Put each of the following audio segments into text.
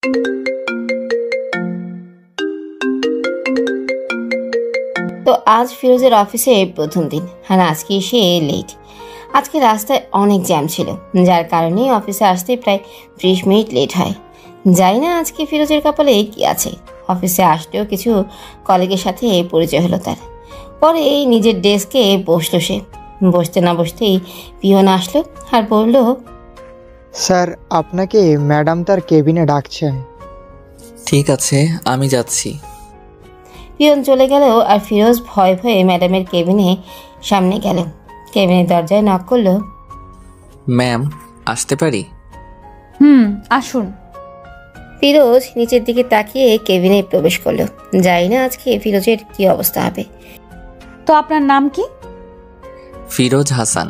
তো আজ ফিরোজের অফিসে প্রথম দিন, আর আজকে সে লেট। আজকে রাস্তায় অনেক জ্যাম ছিল, যার কারণে অফিসে আসতে প্রায় 30 মিনিট লেট হয়। জানি না আজকে ফিরোজের কপালে কি আছে। অফিসে আসলেও কিছু কলিগের সাথে পরিচয় হলো তার। পরে নিজের ডেস্কে বসলো সে। বসতে না বসতেই পিয়ন আসলো আর বলল, স্যার, আপনাকে ম্যাডাম তার কেবিনে ডাকছেন। ঠিক আছে, আমি যাচ্ছি। পিয়ন চলে গেল আর ফিরোজ ভয়ে ভয়ে ম্যাডামের কেবিনে সামনে গেল। কেবিনের দরজায় নক করলো। ম্যাম, আসতে পারি? আসুন। ফিরোজ নিচের দিকে তাকিয়ে কেবিনে প্রবেশ করলো। জানি না আজকে ফিরোজের কি অবস্থা হবে। তো আপনার নাম কি? ফিরোজ হাসান।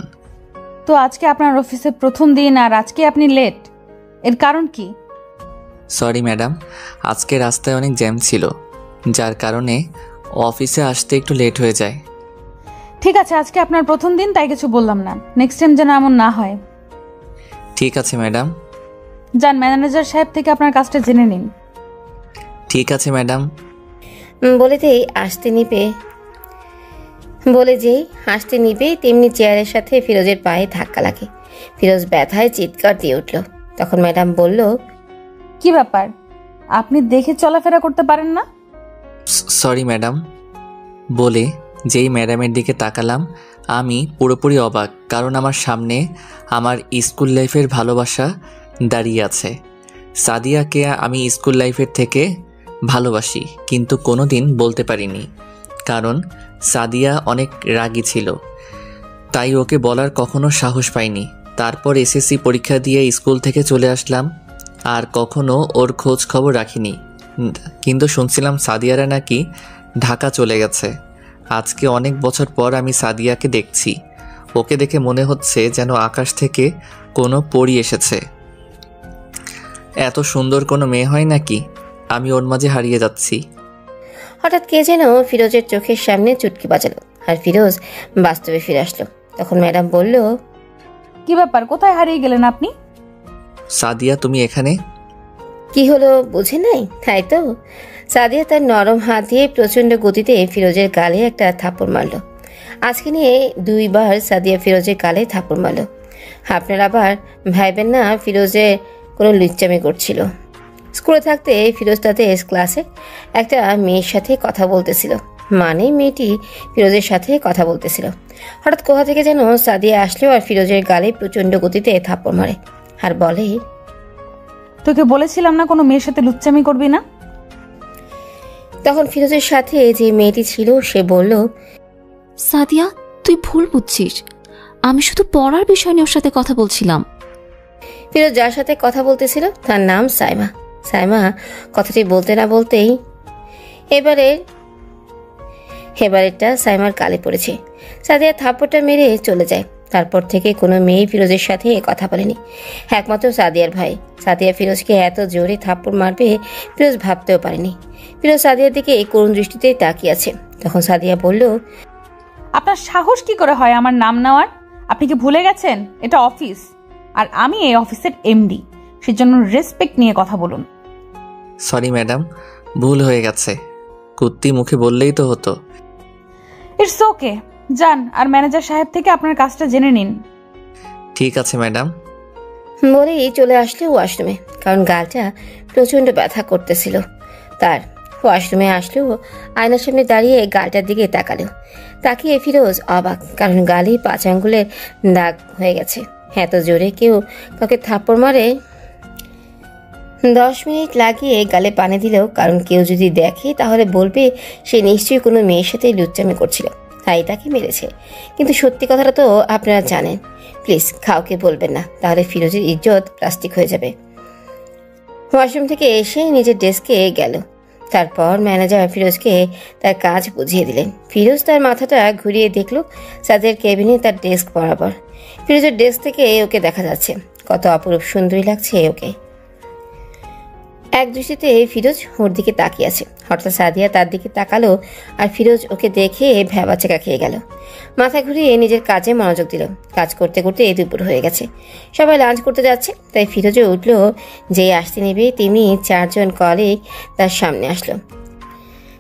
তো আজকে আপনার অফিসে প্রথম দিন আর আজকে আপনি লেট, এর কারণ কি? সরি ম্যাডাম, আজকে রাস্তায় অনেক জ্যাম ছিল, যার কারণে অফিসে আসতে একটু লেট হয়ে যায়। ঠিক আছে, আজকে আপনার প্রথম দিন, তাই কিছু বললাম না। নেক্সট টাইম যেন এমন না হয়। ঠিক আছে ম্যাডাম। যান, ম্যানেজার সাহেব থেকে আপনার কাজটা জেনে নিন। ঠিক আছে ম্যাডাম। বলে যেই হাসতে নিবে তেমনি চেয়ারের সাথে ফিরোজের পায়ে ধাক্কা লাগে। ফিরোজ ব্যথায় চিৎকার দিয়ে উঠল। তখন ম্যাডাম বলল, কি ব্যাপার, আপনি দেখে চলাফেরা করতে পারেন না? Sorry madam. বলে যেই ম্যাডামের দিকে তাকালাম, আমি পুরোপুরি অবাক, কারণ আমার সামনে আমার স্কুল লাইফের ভালোবাসা দাঁড়িয়ে আছে। সাদিয়াকে আমি স্কুল লাইফের থেকে ভালোবাসি, কিন্তু কোনো দিন বলতে পারিনি, কারণ সাদিয়া অনেক রাগী ছিল, তাই ওকে বলার কখনো সাহস পাইনি। তারপর এসএসসি পরীক্ষা দিয়ে স্কুল থেকে চলে আসলাম, আর কখনো ওর খোঁজ খবর রাখিনি। কিন্তু শুনছিলাম সাদিয়ারা নাকি ঢাকা চলে গেছে। আজকে অনেক বছর পর আমি সাদিয়াকে দেখছি। ওকে দেখে মনে হচ্ছে যেন আকাশ থেকে কোনো পরী এসেছে। এত সুন্দর কোনো মেয়ে হয় নাকি? আমি ওর মাঝে হারিয়ে যাচ্ছি। হঠাৎ কে যেন ফিরোজের চোখের সামনে চুটকি বাজালো, আর ফিরোজ বাস্তবে ফিরে আসলো। তখন ম্যাডাম বলল, কি ব্যাপার, কোথায় হারিয়ে গেলেন আপনি? সাদিয়া, তুমি এখানে? কি হলো বুঝে নাই, তাই তো? সাদিয়া তার নরম হাত দিয়ে প্রচন্ড গতিতে ফিরোজের গালে একটা থাপ্পড় মারল। আজকে নিয়ে 2 বার সাদিয়া ফিরোজের গালে থাপ্পড় মারল। আপনারা আবার ভাইবেন না ফিরোজে কোনো লুচ্চামি করছিল। স্কুলে থাকতে ফিরোজ তাদের ক্লাসে একটা মেয়ের সাথে কথা বলতেছিল, মানে মেয়েটি ফিরোজের সাথে কথা বলতেছিল। হঠাৎ কোথা থেকে যেন সাদিয়া আসলো আর ফিরোজের গালে প্রচন্ড গতিতে থাপ্পড় মারে আর বলে, তোকে বলেছিলাম না কোনো মেয়ের সাথে লুচ্চামি করবি না। তখন ফিরোজের সাথে যে মেয়েটি ছিল সে বলল, সাদিয়া, তুই ভুল বুঝছিস, আমি শুধু পড়ার বিষয় নিয়ে ওর সাথে কথা বলছিলাম। ফিরোজ যার সাথে কথা বলতেছিল তার নাম সাইমা। সাইমা কথাটি বলতে না বলতেই এবারেরটা সাইমার কালে পড়েছে। সাদিয়া থাপ্পড়টা মেরে চলে যায়। তারপর থেকে কোনো মেয়ে ফিরোজের সাথে কথা বলেনি, একমাত্র সাদিয়ার ভাই। সাদিয়া ফিরোজকে এত জোরে থাপ্পড় মারবে ফিরোজ ভাবতেও পারেনি। ফিরোজ সাদিয়ার দিকে করুণ দৃষ্টিতে তাকিয়ে আছে। তখন সাদিয়া বলল, আপনার সাহস কি করে হয় আমার নাম নেওয়ার? আপনি কি ভুলে গেছেন এটা অফিস, আর আমি এই অফিসের এমডি, সেজন্য রেসপেক্ট নিয়ে কথা বলুন। সরি ম্যাডাম, ভুল হয়ে গেছে। কুত্তি মুখে বললেই তো হতো। ইটস ওকে, যান আর ম্যানেজার সাহেব থেকে আপনার কাজটা জেনে নিন। ঠিক আছে ম্যাডাম। বলেই চলে আসলো ওয়াশরুমে, কারণ গালটা প্রচন্ড ব্যথা করতেছিল তার। ওয়াশরুমে আসলো, আয়নার সামনে দাঁড়িয়ে গালটার দিকে তাকালো। তাকিয়ে ফিরোজ অবাক, কারণ গালে 5 আঙ্গুলের দাগ হয়ে গেছে। এত জোরে কেউ কাউকে থাপ্পড় মারে? 10 মিনিট লাগিয়ে গালে পানি দিলেও, কারণ কেউ যদি দেখে তাহলে বলবে সে নিশ্চয়ই কোনো মেয়ের সাথে লুচ্চামি করছিল, তাই তাকে মেরেছে। কিন্তু সত্যি কথাটা তো আপনারা জানেন। প্লিজ কাউকে বলবেন না, তাহলে ফিরোজের ইজ্জত প্লাস্টিক হয়ে যাবে। ওয়াশরুম থেকে এসে নিজের ডেস্কে গেল। তারপর ম্যানেজার ফিরোজকে তার কাজ বুঝিয়ে দিলেন। ফিরোজ তার মাথাটা ঘুরিয়ে দেখল সাদিয়ার কেবিনে তার ডেস্ক বরাবর। ফিরোজের ডেস্ক থেকে ওকে দেখা যাচ্ছে। কত অপরূপ সুন্দরী লাগছে ওকে। এক দৃষ্টিতে ফিরোজ ওর দিকে তাকিয়ে আছে। হঠাৎ সাদিয়া তার দিকে তাকালো আর ফিরোজ ওকে দেখে ভ্যাবাচেকা খেয়ে গেল। মাথা ঘুরিয়ে নিজের কাজে মনোযোগ দিল। কাজ করতে করতে দুপুর হয়ে গেছে, সবাই লাঞ্চ করতে যাচ্ছে। তাই ফিরোজও উঠল। যেই আসতে নেবে তেমনি 4 জন কলিগ তার সামনে আসলো।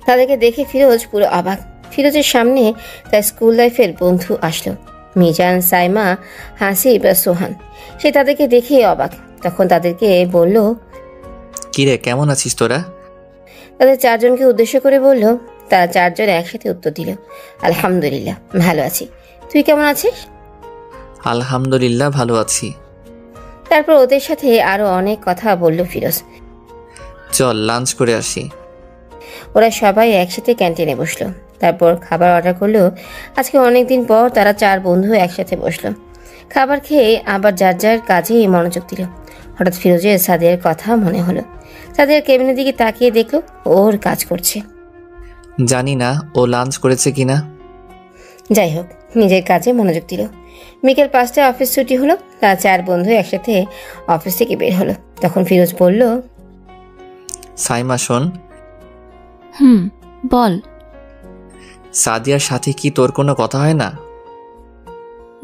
তাদেরকে দেখে ফিরোজ পুরো অবাক। ফিরোজের সামনে তার স্কুল লাইফের বন্ধু আসলো, মিজান, সাইমা, হাসিব আর সোহান। সে তাদেরকে দেখে অবাক। তখন তাদেরকে বলল, কিরে কেমন আছিস তোরা? তাদের 4 জনকে উদ্দেশ্য করে বলল। তারা 4 জন একসাথে উত্তর দিল, আলহামদুলিল্লাহ ভালো আছি, তুই কেমন আছিস? আলহামদুলিল্লাহ ভালো আছি। তারপর ওদের সাথে আরো অনেক কথা বলল ফিরোজ। চল লাঞ্চ করে আসি। ওরা সবাই একসাথে ক্যান্টিনে বসলো। তারপর খাবার অর্ডার করলো। আজকে অনেকদিন পর তারা 4 বন্ধু একসাথে বসলো। খাবার খেয়ে আবার যার যার কাজে মনোযোগ দিল। হঠাৎ ফিরোজের সাদিয়ার কথা মনে হলো। সাদিয়ার কেবিনের দিকে তাকিয়ে দেখলো ওর কাজ করছে। জানি না ও লাঞ্চ করেছে কিনা। যাই হোক, নিজের কাজে মনোযোগ দিল। বিকেল 5টায় অফিস ছুটি হলো। তারা 4 বন্ধু একসাথে অফিস থেকে বের হলো। তখন ফিরোজ বলল, সাইমা শোন, বল। সাদিয়ার সাথে কি তোর কোনো কথা হয় না?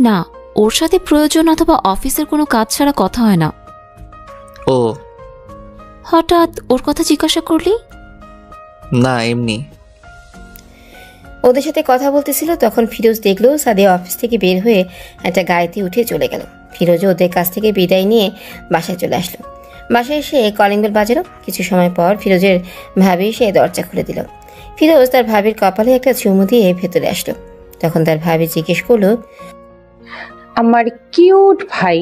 না, ওর সাথে প্রয়োজন অথবা অফিসের কোনো কাজ ছাড়া কথা হয় না। ও হঠাৎ ওর কথা জিজ্ঞাসা করলি? না এমনি। ওদের সাথে কথা বলতেছিল। তখন ফিরোজ দেখলো সাদিয়া অফিস থেকে বের হয়ে একটা গাড়িতে উঠে চলে গেল। ফিরোজও ওদের কাছ থেকে বিদায় নিয়ে বাসায় চলে আসলো। বাসায় এসে কলিং বেল বাজালো। কিছু সময় পর ফিরোজের ভাবি এসে দরজা খুলে দিল। ফিরোজ তার ভাবির কপালে একটা চুমু দিয়ে ভেতরে আসলো। তখন তার ভাবি জিজ্ঞেস করলো, আমার কিউট ভাই,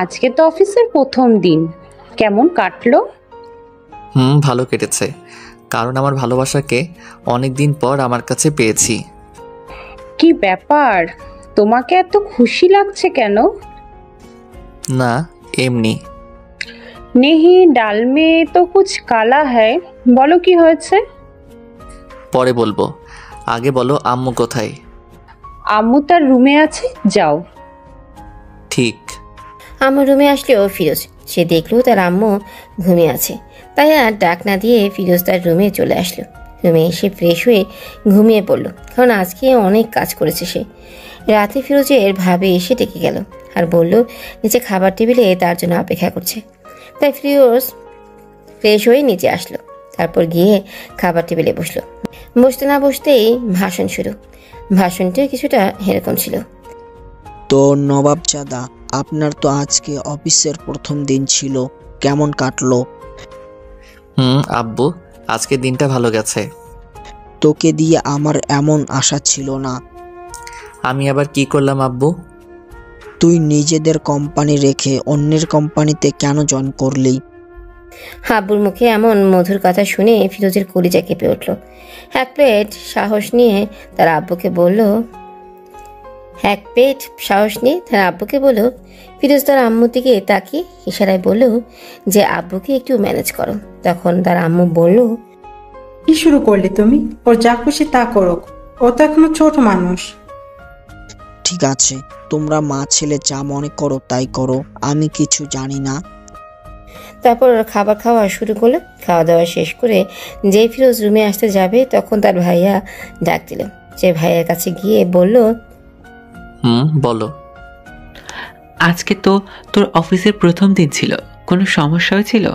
আজকে তো অফিসের প্রথম দিন, কেমন কাটলো? ভালো কেটেছে, কারণ আমার ভালোবাসাকে অনেকদিন পর আমার কাছে পেয়েছি। কি ব্যাপার, তোমাকে এত খুশি লাগছে কেন? না এমনি। নেহি ডাল মে তো কুছ কালা হ্যায়, বলো কি হয়েছে? পরে বলবো, আগে বলো আম্মু কোথায়? আম্মু তার রুমে আছে, যাও। ঠিক। আম্মু রুমে আসলেও ফিরোজ সে দেখলো তার আম্মু ঘুমিয়ে আছে। তাই আর ডাক না দিয়ে ফিরোজ তার রুমে চলে আসলো। রুমে এসে ফ্রেশ হয়ে ঘুমিয়ে পড়লো, কারণ আজকে অনেক কাজ করেছে সে। রাতে ফিরোজের ভাবে এসে ডেকে গেল আর বলল নিচে খাবার টেবিলে তার জন্য অপেক্ষা করছে। তাই ফিরোজ ফ্রেশ হয়ে নিচে আসলো। তারপর গিয়ে খাবার টেবিলে বসলো। বসতে না বসতেই ভাষণ শুরু। ভাষণটা কিছুটা এরকম ছিল, তো নবাবজাদা, আপনার তো আজকে অফিসের প্রথম দিন ছিল, কেমন কাটলো? আব্বু, আজকে দিনটা ভালো গেছে। তোকে দিয়ে আমার এমন আশা ছিল না। আমি আবার কি করলাম আব্বু? তুই নিজেদের কোম্পানি রেখে অন্যের কোম্পানিতে কেন জয়েন করলি? আব্বুর মুখে এমন মধুর কথা শুনে ফিরোজের কলিজা কেঁপে উঠল। এক প্লেট সাহস নিয়ে তার আব্বুকে বলল, ফিরোজ তার আম্মুর দিকে তাকিয়ে ইশারায় বলল যে আব্বুকে একটু ম্যানেজ করো। তখন তার আম্মু বলল, কি শুরু করলে তুমি? ওর যা খুশি তা করুক, ও তো এখনো ছোট মানুষ। ঠিক আছে, তোমরা মা ছেলে যা মনে করো তাই করো, আমি কিছু জানি না। তারপর খাবার খাওয়া শুরু করলো। খাওয়া দাওয়া শেষ করে যেই ফিরোজ রুমে আসতে যাবে তখন তার ভাইয়া ডাক দিল। সে ভাইয়ের কাছে গিয়ে বলল, বলো। আজকে তো তোর অফিসের প্রথম দিন ছিল, কোনো সমস্যা হয়েছিল?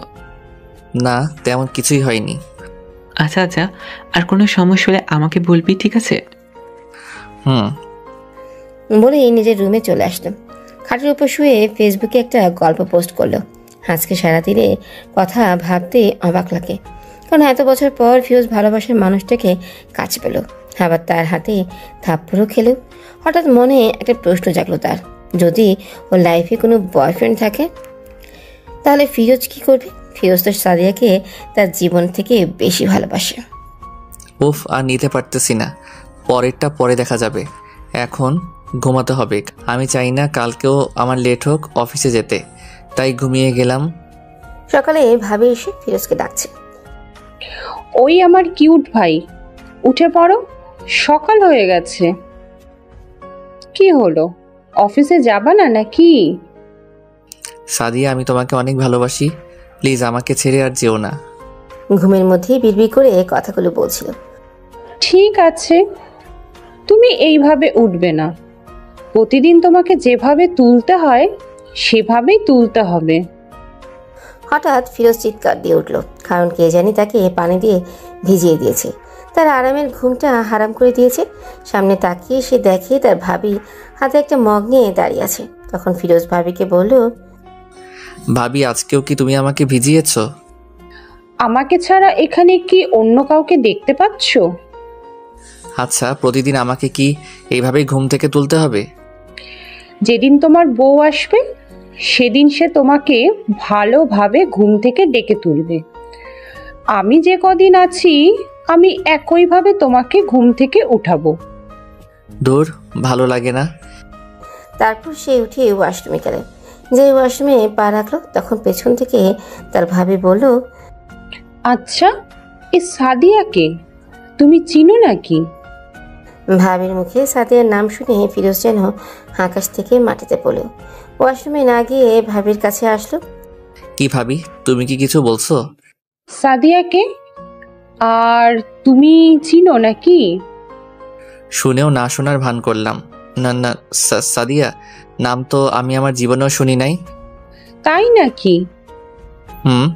না, তেমন কিছুই হয়নি। আচ্ছা আচ্ছা, আর কোনো সমস্যা হলে আমাকে বলবি, ঠিক আছে? বলেই নিজের রুমে চলে আসলো। খাটের উপর শুয়ে ফেসবুকে একটা গল্প পোস্ট করলো। আজকে সারাদিনে কথা ভাবতে অবাক লাগে, কারণ এত বছর পর ফিরোজ ভালোবাসার মানুষটাকে কাছে পেল, আবার তার হাতে থাপ্পড়ও খেলো। হঠাৎ মনে একটা প্রশ্ন জাগলো তার, যদি ওর লাইফে কোনো বয়ফ্রেন্ড থাকে তাহলে ফিরোজ কি করবে? ফিরোজ তো সাদিয়াকে তার জীবন থেকে বেশি ভালোবাসে। উফ, আর নিতে পারতেছি না, পরেরটা পরে দেখা যাবে, এখন ঘুমাতে হবে। আমি চাই না কালকেও আমার লেট হোক অফিসে যেতে, তাই ঘুমিয়ে গেলাম। সকালে ভাবি এসে ফিরোজকে ডাকছে, ওই আমার কিউট ভাই, উঠে পড়ো, সকাল হয়ে গেছে। কি হলো, অফিসে যাবা না নাকি? সাদিয়া, আমি তোমাকে অনেক ভালোবাসি, প্লিজ আমাকে ছেড়ে আর যেও না। ঘুমের মধ্যেই বিড়বিড় করে কথাগুলো বলছিল। ঠিক আছে, তুমি এইভাবে উঠবে না। প্রতিদিন তোমাকে যেভাবে তুলতে হয় সেভাবেই তুলতে হবে। হঠাৎ ফিরোজ চিৎকার দিয়ে উঠল, কারণ কে জানি তাকে পানি দিয়ে ভিজিয়ে দিয়েছে, তার আরামের ঘুমটা হারাম করে দিয়েছে। সামনে তাকিয়ে সে দেখে তার ভাবি হাতে একটা মগ নিয়ে দাঁড়িয়ে আছে। তখন ফিরোজ ভাবিকে বলল, ভাবি, আজকেও কি তুমি আমাকে ভিজিয়েছ? আমাকে ছাড়া এখানে কি অন্য কাউকে দেখতে পাচ্ছ? আচ্ছা, প্রতিদিন আমাকে কি এইভাবেই ঘুম থেকে তুলতে হবে? যেদিন তোমার বউ আসবে সেদিন সে তোমাকে ভালোভাবে ঘুম থেকে ডেকে তুলবে। আমি যে কদিন আছি আমি একইভাবে তোমাকে ঘুম থেকে উঠাবো। দূর, ভালো লাগে না। তারপর সে উঠে ওয়াশরুমে গেল। যে ওয়াশরুমে পা রাখলো তখন পেছন থেকে তার ভাবি বলল, আচ্ছা, এ সাদিয়াকে তুমি চিনো নাকি? ভাবির মুখে সাদিয়ার নাম শুনে ফিরোজ যেন আকাশ থেকে মাটিতে পড়ল। ওয়াশরুমে না গিয়ে ভাবির কাছে আসলো। কি ভাবি, তুমি কি কিছু বলছো? সাদিয়াকে আর তুমি চিনো নাকি? শুনেও না শোনার ভান করলাম। না না, সাদিয়া নাম তো আমি আমার জীবনেও শুনি নাই। তাই নাকি? হুম।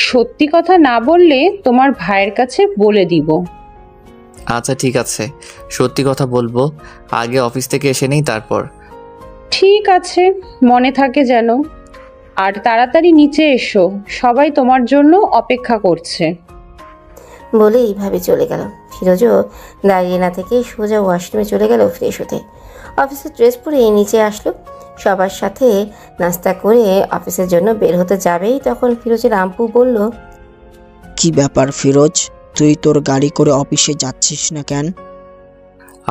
সত্যি কথা না বললে তোমার ভাইয়ের কাছে বলে দিব। আচ্ছা ঠিক আছে, সত্যি কথা বলবো। আগে অফিস থেকে এসে নেই, তারপর। ঠিক আছে, মনে থাকে যেন। আর তাড়াতাড়ি নিচে এসো, সবাই তোমার জন্য অপেক্ষা করছে। বলেই ভাবি চলে গেল। ফিরোজও দাঁড়িয়ে না থেকে সোজা ওয়াশরুমে চলে গেল ফ্রেশ হতে। অফিসের ড্রেস পরে নিচে আসলো। সবার সাথে নাস্তা করে অফিসের জন্য বের হতে যাবেই তখন ফিরোজের আম্পু বলল, কি ব্যাপার ফিরোজ, তুই তোর গাড়ি করে অফিসে যাচ্ছিস না কেন?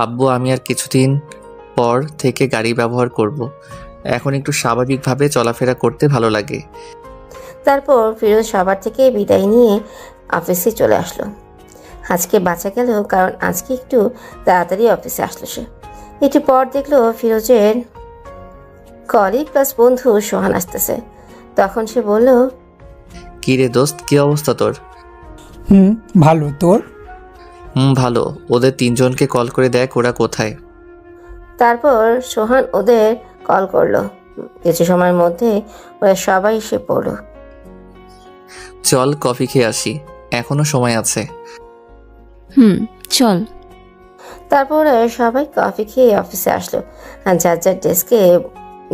আব্বু, আমি আর কিছুদিন পর থেকে গাড়ি ব্যবহার করব। এখন একটু স্বাভাবিকভাবে চলাফেরা করতে ভালো লাগে। তারপর ফিরোজ সবার থেকে বিদায় নিয়ে অফিসে চলে আসলো। আজকে বাঁচা গেল, কারণ আজকে একটু তাড়াতাড়ি অফিসে আসলো সে। একটু পর দেখলো ফিরোজের কলিগ প্লাস বন্ধু সোহান আসতেছে। তখন সে বলল, কি রে দোস্ত, কি অবস্থা তোর? ভালো, তোর? ভালো। ওদের তিনজনকে কল করে দেখ ওরা কোথায়। তারপর সোহান ওদের কল করলো। কিছু সময়ের মধ্যে ওরা সবাই এসে পড়লো। চল কফি খেয়ে আসি, এখনো সময় আছে। চল। তারপর সবাই কফি খেয়ে অফিসে আসলো আর যার যার ডেস্কে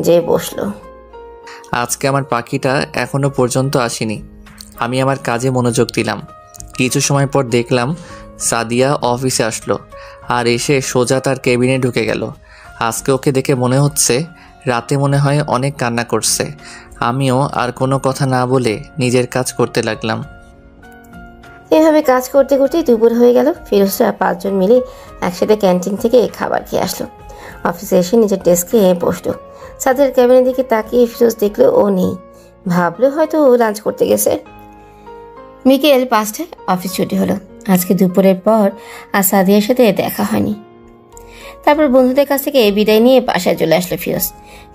যেয়ে বসলো। আজকে আমার পাখিটা এখনো পর্যন্ত আসেনি। আমি আমার কাজে মনোযোগ দিলাম। কিছু সময় পর দেখলাম সাদিয়া অফিসে আসলো আর এসে সোজা তার কেবিনে ঢুকে গেল। আজকে ওকে দেখে মনে হচ্ছে রাতে মনে হয় অনেক কান্না করছে। আমিও আর কোনো কথা না বলে নিজের কাজ করতে লাগলাম। এভাবে কাজ করতে করতেই দুপুর হয়ে গেল। ফিরোজরা 5 জন মিলে একসাথে ক্যান্টিন থেকে খাবার খেয়ে আসলো। অফিসে এসে নিজের ডেস্কে বসলো। সাদের ক্যাবিনের দিকে তাকিয়ে ফিরোজ দেখলো ও নেই। ভাবলো হয়তো ও লাঞ্চ করতে গেছে। বিকেল 5টায় অফিস ছুটি হলো। আজকে দুপুরের পর আর সাদিয়ার সাথে দেখা হয়নি। তারপর বন্ধুদের কাছ থেকে বিদায় নিয়ে বাসায় চলে আসলো ফিরোজ।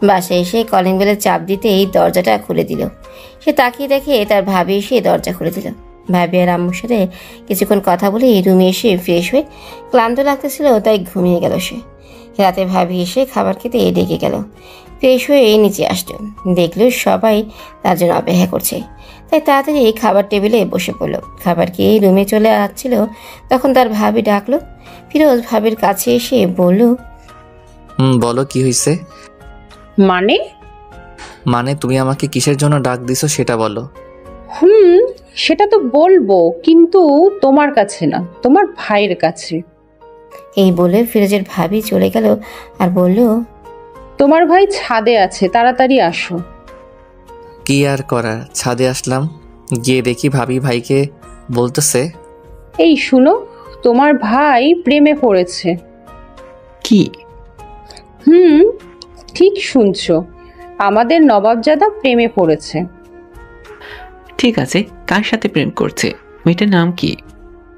বাসায় এসে কলিং বেলের চাপ দিতেই দরজাটা খুলে দিল। সে তাকিয়ে দেখে তার ভাবি এসে দরজা খুলে দিল। ভাবি আর আম্মুর সাথে কিছুক্ষণ কথা বলে রুমে এসে ফ্রেশ হয়ে ক্লান্ত লাগতেছিল, তাই ঘুমিয়ে গেল সে। রাতে ভাবি এসে খাবার খেতে ডেকে গেল। ফ্রেশ হয়ে নিচে আসলো, দেখলো সবাই তার জন্য অপেক্ষা করছে, তাই তাড়াতাড়ি খাবার টেবিলে বসে পড়লো। খাবার খেয়ে রুমে চলে আসছিল তখন তার ভাবি ডাকলো। ফিরোজ ভাবির কাছে এসে বলল, বলো কি হয়েছে? মানে তুমি আমাকে কিসের জন্য ডাক দিছো সেটা বলো। সেটা তো বলবো, কিন্তু তোমার কাছে না, তোমার ভাইয়ের কাছে। এই বলে ফিরোজের ভাবি চলে গেল আর বলল, তোমার ভাই ছাদে আছে, তাড়াতাড়ি আসো। কি আর করার, ছাদে আসলাম। গিয়ে দেখি ভাবি ভাইকে বলতেছে, এই শুনো, তোমার ভাই প্রেমে পড়েছে। কি? ঠিক শুনছো, আমাদের নবাবজাদা প্রেমে পড়েছে। ঠিক আছে, কার সাথে প্রেম করছে? মেয়েটার নাম কি?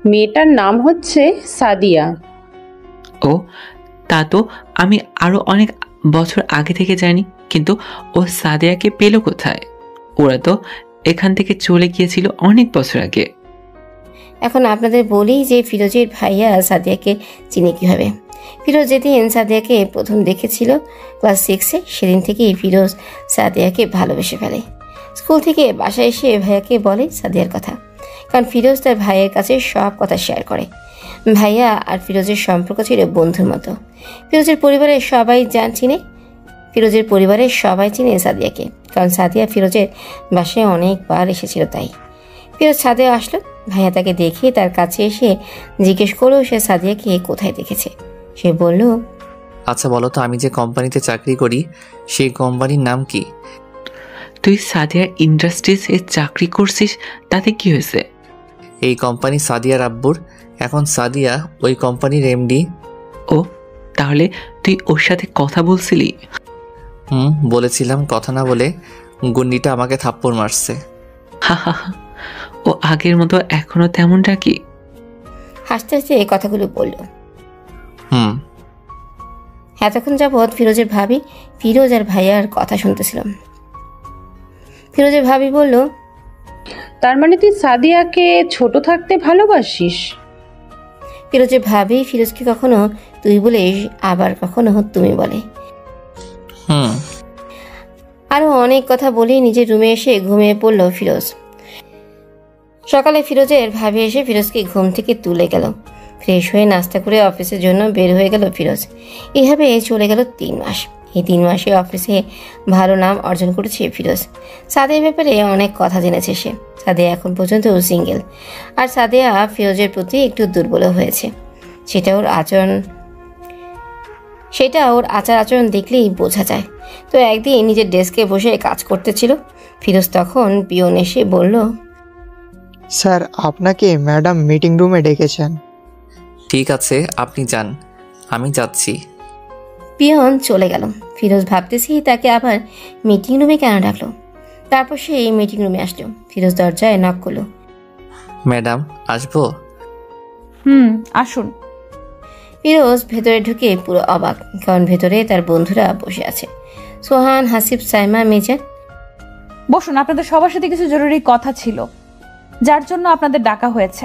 মেয়েটার নাম হচ্ছে সাদিয়া। ও, তা তো আমি আরো অনেক বছর আগে থেকে জানি, কিন্তু ও সাদিয়াকে পেল কোথায়? ওরা তো এখান থেকে চলে গিয়েছিল অনেক বছর আগে। এখন আপনাদের বলি যে ফিরোজের ভাইয়া সাদিয়াকে চিনে কীভাবে। ফিরোজ যেদিন সাদিয়াকে প্রথম দেখেছিল ক্লাস 6-এ, সেদিন থেকেই ফিরোজ সাদিয়াকে ভালোবেসে ফেলে। স্কুল থেকে বাসায় এসে ভাইয়াকে বলে সাদিয়ার কথা, কারণ ফিরোজ তার ভাইয়ের কাছে সব কথা শেয়ার করে। ভাইয়া আর ফিরোজের সম্পর্ক ছিল বন্ধুর মতো। ফিরোজের পরিবারের সবাই চিনে সাদিয়াকে, কারণ সাদিয়া ফিরোজের বাসায় অনেকবার এসেছিল। তাই ফিরোজ ছাদে আসলো। ভাইয়া তাকে দেখে তার কাছে এসে জিজ্ঞেস করলো সে সাদিয়াকে কোথায় দেখেছে। সে বলল, আচ্ছা বলো তো, আমি যে কোম্পানিতে চাকরি করি সেই কোম্পানির নাম কি? তুই সাদিয়া ইন্ডাস্ট্রিজ-এ চাকরি করছিস, তাতে কি হয়েছে? এই কোম্পানি সাদিয়ার আব্বুর। এখন সাদিয়া ওই কোম্পানির এমডি। ও, তাহলে তুই ওর সাথে কথা বলছিলি? বলেছিলাম। কথা না বলে গুন্ডিটা আমাকে থাপ্পড় মারছে। হা হা হা। ও আগের মতো এখনো তেমন ডাকি? হাসতে হাসতে এই কথাগুলো বলল। হুম। এতক্ষণ যাবৎ ফিরোজের ভাবি ফিরোজ আর ভাইয়ার কথা শুনতেছিলাম। ফিরোজের ভাবি বলল, তার মানে তুই সাদিয়াকে ছোট থাকতে ভালোবাসিস? ফিরোজের ভাবি ফিরোজকে কখনো তুই বলে আবার কখনো তুমি বলে। আরো অনেক কথা বলে নিজের রুমে এসে ঘুমিয়ে পড়ল ফিরোজ। সকালে ফিরোজের ভাবি এসে ফিরোজকে ঘুম থেকে তুলে গেল। ফ্রেশ হয়ে নাস্তা করে অফিসের জন্য বের হয়ে গেল ফিরোজ। এভাবে চলে গেল 3 মাস। এই 3 মাসে অফিসে ভালো নাম অর্জন করেছে ফিরোজ। সাদিয়ার ব্যাপারে অনেক কথা জেনেছে সে। সাদিয়া এখন পর্যন্ত সিঙ্গেল, আর সাদিয়া ফিরোজের প্রতি একটু দুর্বল হয়েছে। সেটা ওর আচার আচরণ দেখলেই বোঝা যায়। তো একদিন নিজের ডেস্কে বসে কাজ করতেছিল। ফিরোজ তখন পিয়ন এসে বলল, স্যার, আপনাকে ম্যাডাম মিটিং রুমে ডেকেছেন। ঠিক আছে, আপনি যান, আমি যাচ্ছি। পিয়ন চলে গেল। ফিরোজ ভাবতেছি তাকে আবার মিটিং রুমে কেন ডাকলো। তারপর সে এই মিটিং রুমে আসলো। ফিরোজ দরজায় নক করলো। ম্যাডাম, আসবো? আসুন। ফিরোজ ভেতরে ঢুকে পুরো অবাক, কারণ ভেতরে তার বন্ধুরা বসে আছে। সোহান, হাসিব, সাইমা, মিজান। বসুন, আপনাদের সবার সাথে কিছু জরুরি কথা ছিল, যার জন্য আপনাদের ডাকা হয়েছে।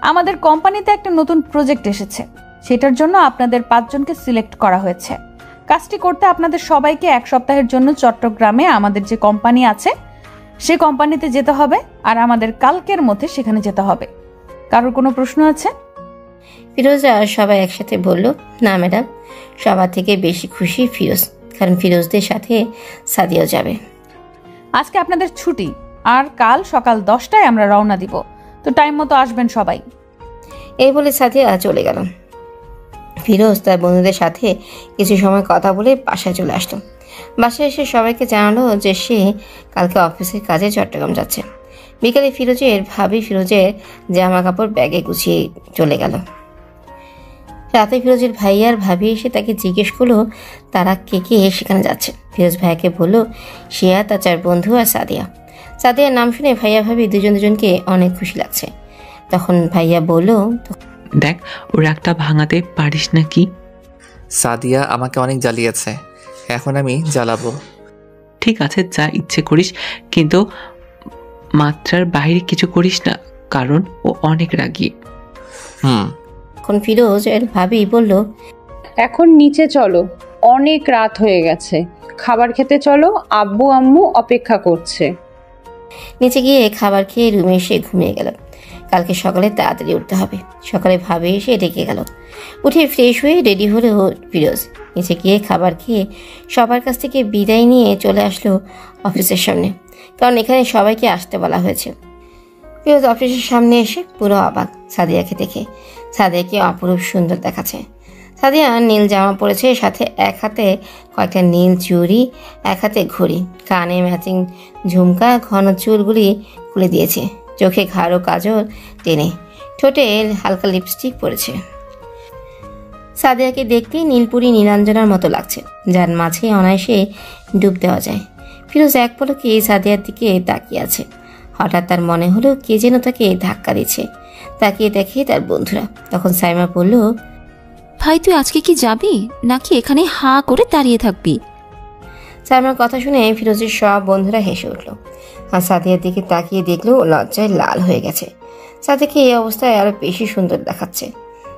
আমাদের কোম্পানিতে একটা নতুন প্রজেক্ট এসেছে, সেটার জন্য আপনাদের 5 জনকে সিলেক্ট করা হয়েছে। কাজটি করতে আপনাদের সবাইকে 1 সপ্তাহের জন্য চট্টগ্রামে আমাদের যে কোম্পানি আছে সে কোম্পানিতে যেতে হবে, আর আমাদের কালকের মধ্যে সেখানে যেতে হবে। কারোর কোনো প্রশ্ন আছে? ফিরোজ আর সবাই একসাথে বলল, না ম্যাডাম। সবার থেকে বেশি খুশি ফিরোজ, কারণ ফিরোজদের সাথে সাদিয়াও যাবে। আজকে আপনাদের ছুটি, আর কাল সকাল 10টায় আমরা রওনা দিব, তো টাইম মতো আসবেন সবাই। এই বলে সাদিয়া চলে গেল। ফিরোজ তার বন্ধুদের সাথে কিছু সময় কথা বলে বাসায় চলে আসলো। বাসায় এসে সবাইকে জানালো যে সে কালকে অফিসের কাজে চট্টগ্রাম যাচ্ছে। বিকালে ফিরোজের ভাবি ফিরোজের জামা কাপড় ব্যাগে গুছিয়ে চলে গেল। রাতে ফিরোজের ভাইয়ার ভাবি এসে তাকে জিজ্ঞেস করলো তারা কে কে সেখানে যাচ্ছে। ফিরোজ ভাইয়াকে বলল সে আর তার 4 বন্ধু আর সাদিয়া। সাদিয়ার নাম শুনে ভাইয়া ভাবি দুজনকে অনেক খুশি লাগছে। তখন ভাইয়া বলল, দেখ, ওর একটা ভাঙাতে পারিস নাকি? সাদিয়া আমাকে অনেক জ্বালিয়েছে, এখন আমি জ্বালাবো। ঠিক আছে, যা ইচ্ছে করিস, কিন্তু মাত্রার বাইরে কিছু করিস না, কারণ ও অনেক রাগী। এখন ফিরোজ এর ভাবি বলল, এখন নিচে চলো, অনেক রাত হয়ে গেছে, খাবার খেতে চলো, আব্বু আম্মু অপেক্ষা করছে। নিচে গিয়ে খাবার খেয়ে রুমে এসে ঘুমিয়ে গেল। কালকে সকালে তাড়াতাড়ি উঠতে হবে। সকালে ভাবি এসে ডেকে গেল। উঠে ফ্রেশ হয়ে রেডি হলো ফিরোজ। নিচে গিয়ে খাবার খেয়ে সবার কাছ থেকে বিদায় নিয়ে চলে আসলো অফিসের সামনে, কারণ এখানে সবাইকে আসতে বলা হয়েছে। ফিরোজ অফিসের সামনে এসে পুরো অবাক সাদিয়াকে দেখে। সাদিয়াকে অপরূপ সুন্দর দেখাচ্ছে। সাদিয়া নীল জামা পরেছে, সাথে এক হাতে কয়েকটা নীল চুড়ি, এক হাতে ঘড়ি, কানে ম্যাচিং ঝুমকা, ঘন চুলগুলি খুলে দিয়েছে, চোখে ঘাড়ো কাজল টেনে, ঠোঁটে হালকা লিপস্টিক পরেছে। সাদিয়াকে দেখতে নীলপুরি নীলাঞ্জনার মতো লাগছে, যার মাঝে অনায়াসে ডুব দেওয়া যায়। ফিরোজ এক পলকে সাদিয়ার দিকে তাকিয়ে আছে। হঠাৎ তার মনে হলো কে যেন তাকে ধাক্কা দিচ্ছে। তাকিয়ে দেখে তার বন্ধুরা। তখন সাইমা বলল, ভাই তুই আজকে কি যাবি, নাকি এখানে হা করে দাঁড়িয়ে থাকবি? সাইমার কথা শুনে ফিরোজের সব বন্ধুরা হেসে উঠল। আর সাদিয়ার দিকে তাকিয়ে দেখলো লজ্জায় লাল হয়ে গেছে। সাদিয়াকে এই অবস্থায় আরো বেশি সুন্দর দেখাচ্ছে।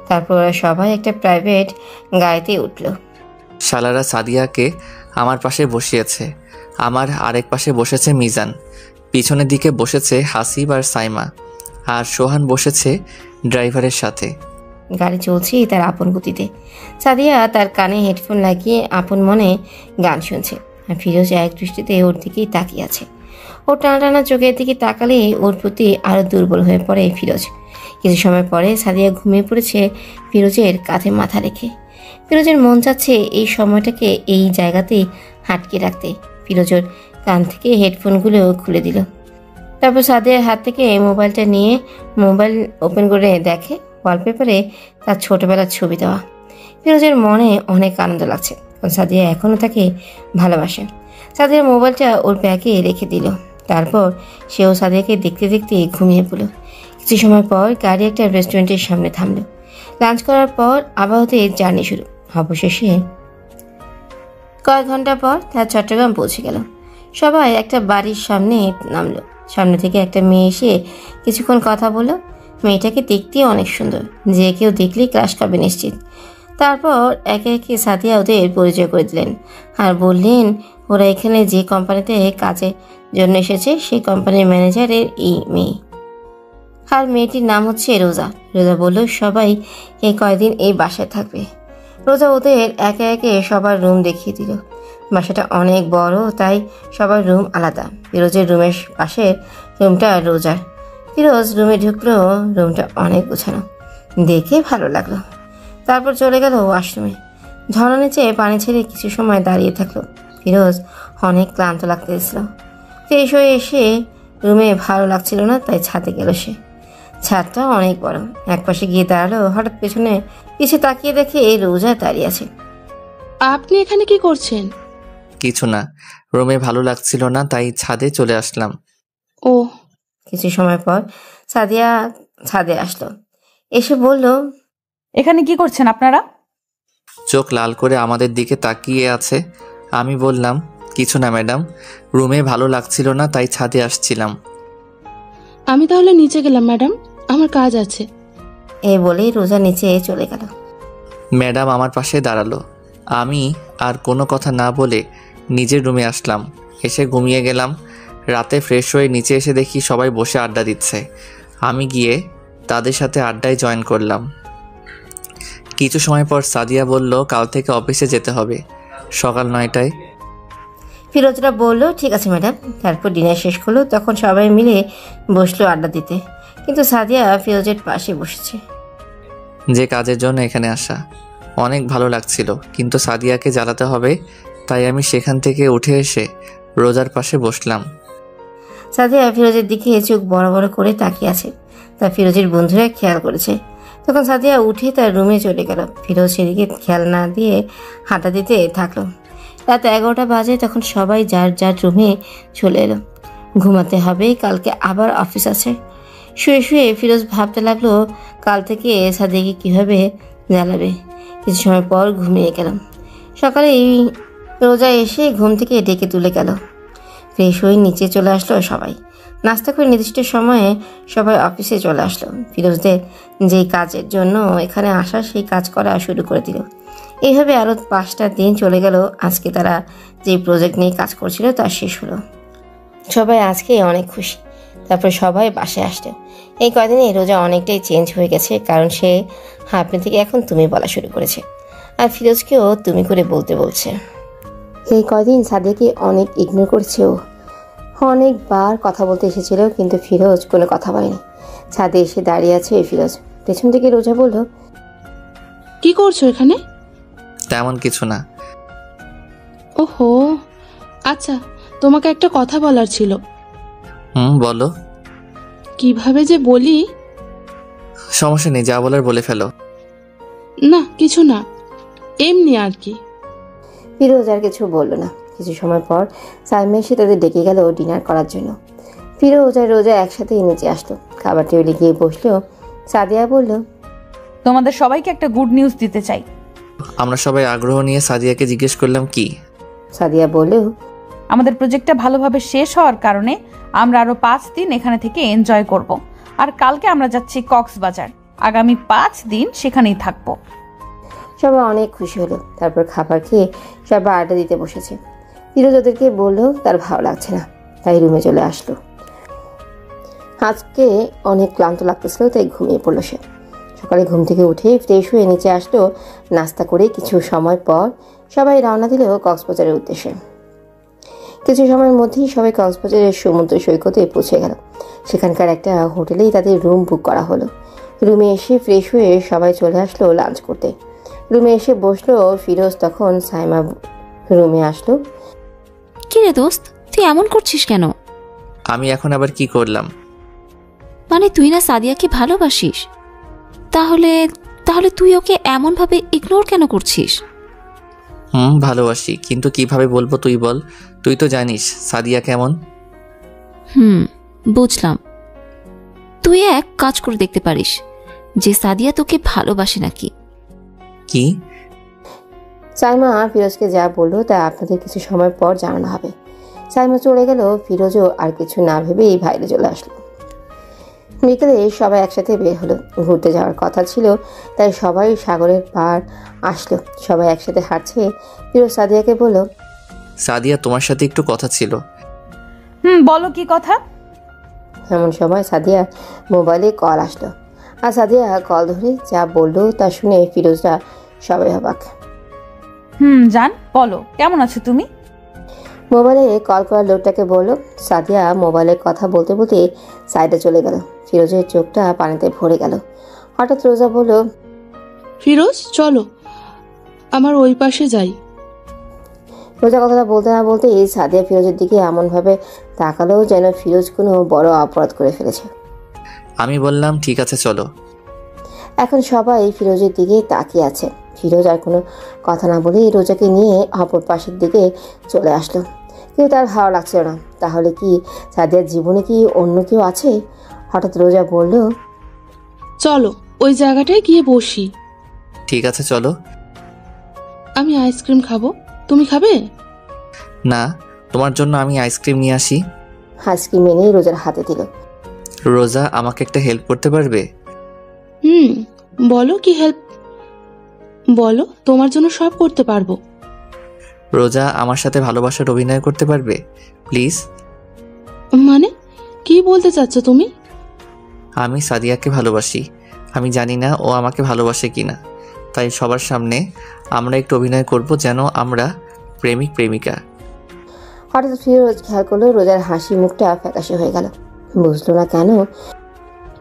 তারপর ওরা সবাই একটা প্রাইভেট গাড়িতে উঠল। শালারা সাদিয়াকে আমার পাশে বসিয়েছে, আমার আরেক পাশে বসেছে মিজান, পিছনের দিকে বসেছে হাসিব আর সাইমা, আর সোহান বসেছে ড্রাইভারের সাথে। গাড়ি চলছে তার আপন গতিতে। সাদিয়া তার কানে হেডফোন লাগিয়ে আপন মনে গান শুনছে, আর ফিরোজ এক দৃষ্টিতে ওর দিকেই তাকিয়ে আছে। ওর টানা টানা চোখের দিকে তাকালে ওর প্রতি আরো দুর্বল হয়ে পড়ে ফিরোজ। কিছু সময় পরে সাদিয়া ঘুমিয়ে পড়েছে ফিরোজের কাঁধে মাথা রেখে। ফিরোজের মন চাচ্ছে এই সময়টাকে এই জায়গাতেই হাটকে রাখতে। ফিরোজের কান থেকে হেডফোনগুলো খুলে দিল। তারপর সাদিয়ার হাত থেকে মোবাইলটা নিয়ে মোবাইল ওপেন করে দেখে ওয়ালপেপারে তার ছোটবেলার ছবি দেওয়া। ফিরোজের মনে অনেক আনন্দ লাগছে, কারণ সাদিয়া এখনও তাকে ভালোবাসে। সাদিয়ার মোবাইলটা ওর ব্যাগে রেখে দিল। তারপর সেও সাদিয়াকে দেখতে দেখতে ঘুমিয়ে পড়ল। কিছু সময় পর গাড়ি একটা রেস্টুরেন্টের সামনে থামল। লাঞ্চ করার পর আবার হতে জার্নি শুরু। অবশেষে কয়েক ঘন্টা পর তারা চট্টগ্রাম পৌঁছে গেল। সবাই একটা বাড়ির সামনে নামলো। সামনে থেকে একটা মেয়ে এসে কিছুক্ষণ কথা বলল। মেয়েটাকে দেখতে অনেক সুন্দর, যে কেউ দেখলেই ক্রাশ খাবে নিশ্চিত। তারপর একে একে সাদিয়া ওদের পরিচয় করে দিলেন আর বললেন ওরা এখানে যে কোম্পানিতে কাজের জন্য এসেছে সেই কোম্পানির ম্যানেজারের এই মেয়ে। আর মেয়েটির নাম হচ্ছে রোজা। রোজা বলল সবাই এই কয়দিন এই বাসায় থাকবে। রোজা ওদের একে একে সবার রুম দেখিয়ে দিল। বাসাটা অনেক বড়, তাই সবার রুম আলাদা। ফিরোজের রুমের পাশের রুমটা রোজার। ফিরোজ রুমে ঢুকলো। রুমটা অনেক গোছানো, দেখে ভালো লাগলো। তারপর চলে গেল ওয়াশরুমে। ঝর্ণা নিচে পানি ছেড়ে কিছু সময় দাঁড়িয়ে থাকলো। ফিরোজ অনেক ক্লান্ত লাগতেছিল। ফ্রেশ হয়ে এসে রুমে ভালো লাগছিল না, তাই ছাদে গেল সে। ছাদটা অনেক বড়। একপাশে গিয়ে দাঁড়ালো। হঠাৎ পিছে তাকিয়ে দেখে রোজা দাঁড়িয়ে আছে। আপনি এখানে কি করছেন? কিছু না, রুমে ভালো লাগছিল না, তাই ছাদে চলে আসলাম। ও। কিছু সময় পর সাদিয়া ছাদে আসলো। এসে বলল, এখানে কি করছেন আপনারা? চোখ লাল করে আমাদের দিকে তাকিয়ে আছে। আমি বললাম, কিছু না ম্যাডাম, রুমে ভালো লাগছিল না, তাই ছাদে আসছিলাম। আমি তাহলে নিচে গেলাম ম্যাডাম, আমার কাজ আছে। এই বলেই রোজা নিচে চলে গেল। ম্যাডাম আমার পাশে দাঁড়ালো। আমি আর কোনো কথা না বলে নিজের রুমে আসলাম। এসে ঘুমিয়ে গেলাম। রাতে ফ্রেশ হয়ে নিচে এসে দেখি সবাই বসে আড্ডা দিচ্ছে। আমি গিয়ে তাদের সাথে আড্ডায় জয়েন করলাম। কিছু সময় পর সাদিয়া বলল কাল থেকে অফিসে যেতে হবে, সকাল 9টায়। ফিরোজরা বলল ঠিক আছে ম্যাডাম। তারপর ডিনার শেষ করলো। তখন সবাই মিলে বসলো আড্ডা দিতে, কিন্তু সাদিয়া ফিরোজের পাশে বসেছে। যে কাজের জন্য এখানে আসা, অনেক ভালো লাগছিল, কিন্তু সাদিয়াকে জ্বালাতে হবে, তাই আমি সেখান থেকে উঠে এসে রোজার পাশে বসলাম। সাদিয়া ফিরোজের দিকে চোখ বড় বড় করে তাকিয়ে আছে। তা ফিরোজের বন্ধুরা খেয়াল করেছে। তখন সাদিয়া উঠে তার রুমে চলে গেল। ফিরোজ সেদিকে খেয়াল না দিয়ে হাঁটা দিতে থাকলো। রাত 11টা বাজে। তখন সবাই যার যার রুমে চলে এলো। ঘুমাতে হবে, কালকে আবার অফিস আছে। শুয়ে শুয়ে ফিরোজ ভাবতে লাগলো কাল থেকে সাদিয়াকে কীভাবে জ্বালাবে। কিছু সময় পর ঘুমিয়ে গেল। সকালে রোজা এসে ঘুম থেকে ডেকে তুলে গেল। ফ্রেশ হয়ে নিচে চলে আসলো সবাই। নাস্তা করে নির্দিষ্ট সময়ে সবাই অফিসে চলে আসলো। ফিরোজদের যেই কাজের জন্য এখানে আসা সেই কাজ করা শুরু করে দিল। এইভাবে আরও 5টা দিন চলে গেল। আজকে তারা যে প্রজেক্ট নিয়ে কাজ করছিল তা শেষ হলো। সবাই আজকে অনেক খুশি। তারপর সবাই বাসায় আসলো। এই কয়দিনে রোজা অনেকটাই চেঞ্জ হয়ে গেছে, কারণ সে আপনি থেকে এখন তুমি বলা শুরু করেছে, আর ফিরোজকেও তুমি করে বলতে বলছে। এই কয়দিন সাদিয়াকে অনেক ইগনোর করছে ও। অনেকবার কথা বলতে এসেছিল, কিন্তু ফিরোজ কোনো কথা বলেনি। ছাদে এসে দাঁড়িয়ে আছে ফিরোজ। পেছন থেকে রোজা বলল, কি করছো এখানে? তেমন কিছু না। ওহো আচ্ছা, তোমাকে একটা কথা বলার ছিল। বলো। কিভাবে যে বলি। সমস্যা নেই, যা বলার বলে ফেলো। না কিছু না, এমনি আর কি। ফিরোজ আর কিছু বলল না। কিছু সময় পর সাইমা এসে তাদের ডেকে গেল ডিনার করার জন্য। ফিরোজ আর রোজা একসাথেই নিচে আসলো। খাবার টেবিলে গিয়ে বসলো। সাদিয়া বলল, তোমাদের সবাইকে একটা গুড নিউজ দিতে চাই। আমরা সবাই আগ্রহ নিয়ে সাদিয়াকে জিজ্ঞেস করলাম কি। সাদিয়া বলল, আমাদের প্রজেক্টটা ভালোভাবে শেষ হওয়ার কারণে আমরা আরো 5 দিন এখানে থেকে এনজয় করব। আর কালকে আমরা যাচ্ছি কক্সবাজার। আগামী 5 দিন সেখানেই থাকবো। সবাই অনেক খুশি হলো। তারপর খাবার খেয়ে সবাই আড্ডা দিতে বসেছে। ফিরোজ ওদেরকে বললেও তার ভালো লাগছে না, তাই রুমে চলে আসলো। আজকে অনেক ক্লান্ত লাগতেছিল, তাই ঘুমিয়ে পড়লো সে। সকালে ঘুম থেকে উঠে ফ্রেশ হয়ে নিচে আসলো। নাস্তা করে কিছু সময় পর সবাই রওনা দিল কক্সবাজারের উদ্দেশ্যে। কিছু সময়ের মধ্যেই সবাই কক্সবাজারের সমুদ্র সৈকতে পৌঁছে গেল। সেখানকার একটা হোটেলেই তাদের রুম বুক করা হলো। রুমে এসে ফ্রেশ হয়ে সবাই চলে আসলো লাঞ্চ করতে। রুমে এসে বসলো ফিরোজ। তখন সাইমা রুমে আসলো। কি রে দোস্ত, তুই এমন করছিস কেন? আমি এখন আবার কি করলাম? মানে তুই না সাদিয়াকে ভালোবাসিস? তাহলে তাহলে তুই ওকে এমনভাবে ইগনোর কেন করছিস? ভালোবাসি, কিন্তু কিভাবে বলবো তুই বল। তুই তো জানিস সাদিয়া কেমন। বুঝলাম। তুই এক কাজ করে দেখতে পারিস যে সাদিয়া তোকে ভালোবাসে নাকি। কি? সাইমা ফিরোজকে যা বললো তা আপনাদের কিছু সময় পর জানানো হবে। সাইমা চলে গেল। ফিরোজও আর কিছু না ভেবেই বাইরে চলে আসলো। বিকেলে সবাই একসাথে বের হলো। ঘুরতে যাওয়ার কথা ছিল, তাই সবাই সাগরের পার আসলো। সবাই একসাথে হাঁটছে। ফিরোজ সাদিয়াকে বলল, সাদিয়া, তোমার সাথে একটু কথা ছিল। বলো কি কথা? এমন সময় সাদিয়া মোবাইলে কল আসলো। আর সাদিয়া কল ধরে যা বললো তা শুনে ফিরোজরা সবাই অবাক। জান, বলো কেমন আছো তুমি? মোবাইলে কল করার লোকটাকে বলল। সাদিয়া মোবাইলে কথা বলতে বলতে সাইডে চলে গেল। ফিরোজের চোখটা পানিতে ভরে গেল। হঠাৎ রোজা বলল, ফিরোজ চলো আমার ওই পাশে যাই। রোজা কথাটা বলতে না বলতে সাদিয়া ফিরোজের দিকে এমনভাবে তাকালো যেন ফিরোজ কোনো বড় অপরাধ করে ফেলেছে। আমি বললাম ঠিক আছে চলো। এখন সবাই ফিরোজের দিকে তাকিয়ে আছে। ফিরোজ আর কোনো কথা না বলেই রোজাকে নিয়ে অপর পাশের দিকে চলে আসলো। কিন্তু তার ভালো লাগছিল না। তাহলে কি সাদিয়ার জীবনে কি অন্য কেউ আছে? হঠাৎ রোজা বলল, চলো ওই জায়গাটায় গিয়ে বসি। ঠিক আছে চলো। আমি আইসক্রিম খাবো, তুমি খাবে? না, তোমার জন্য আমি আইসক্রিম নিয়ে আসি। আইসক্রিম এনে রোজার হাতে দিল। রোজা, আমাকে একটা হেল্প করতে পারবে? বলো কি হেল্প বলো, তোমার জন্য সব করতে পারবো। রোজা, আমার সাথে ভালোবাসার অভিনয় করতে পারবে প্লিজ? মানে কি বলতে চাচ্ছ তুমি? আমি সাদিয়াকে ভালোবাসি। আমি জানি না ও আমাকে ভালোবাসে কিনা, তাই সবার সামনে আমরা একটু অভিনয় করব যেন আমরা প্রেমিক প্রেমিকা। হঠাৎ ফিরোজ খেয়াল করলো রোজার হাসি মুখটা ফ্যাকাশে হয়ে গেল। বুঝলো না কেন।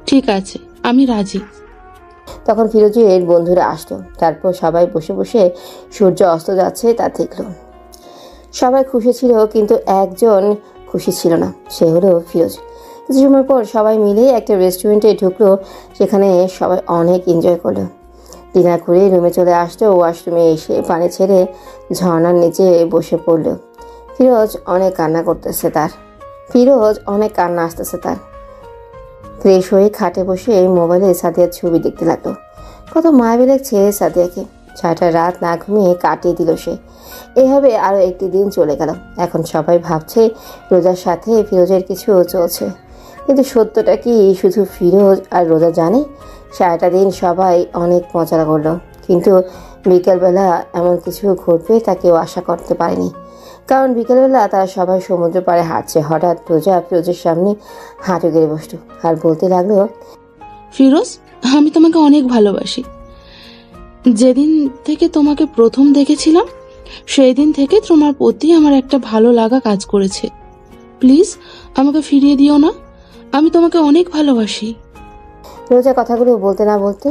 ঠিক আছে, আমি রাজি। তখন ফিরোজের বন্ধুরা আসলো। তারপর সবাই বসে বসে সূর্য অস্ত যাচ্ছে তা দেখলো। সবাই খুশি ছিল, কিন্তু একজন খুশি ছিল না, সে হলো ফিরোজ। কিছু সময় পর সবাই মিলে একটা রেস্টুরেন্টে ঢুকলো। সেখানে সবাই অনেক এনজয় করলো। ডিনার করে রুমে চলে আসলো। ওয়াশরুমে এসে পানি ছেড়ে ঝর্ণার নিচে বসে পড়লো। ফিরোজ অনেক কান্না আসতেছে তার। ফ্রেশ হয়ে খাটে বসে মোবাইলে সাদিয়ার ছবি দেখতে লাগলো। কত মায়াবী লাগছে সাদিয়াকে। সারাটা রাত না ঘুমিয়ে কাটিয়ে দিল সে। এভাবে আরো একটি দিন চলে গেল। এখন সবাই ভাবছে রোজার সাথে ফিরোজের কিছু চলছে, কিন্তু সত্যটা কি শুধু ফিরোজ আর রোজা জানে? সারাটা দিন সবাই অনেক মজা করলো, কিন্তু বিকেলবেলা এমন কিছু ঘটবে তা কেউ আশা করতে পারেনি। কারণ বিকেলবেলা তারা সবাই সমুদ্র পাড়ে হাঁটছে। হঠাৎ রোজা ফিরোজের সামনে হাঁটু গেড়ে বসলো আর বলতে লাগলো, ফিরোজ, আমি তোমাকে অনেক ভালোবাসি। যেদিন থেকে তোমাকে প্রথম দেখেছিলাম সেই দিন থেকে তোমার প্রতি আমার একটা ভালো লাগা কাজ করেছে। প্লিজ আমাকে ফিরিয়ে দিও না, আমি তোমাকে অনেক ভালোবাসি। রোজা কথাগুলো বলতে না বলতে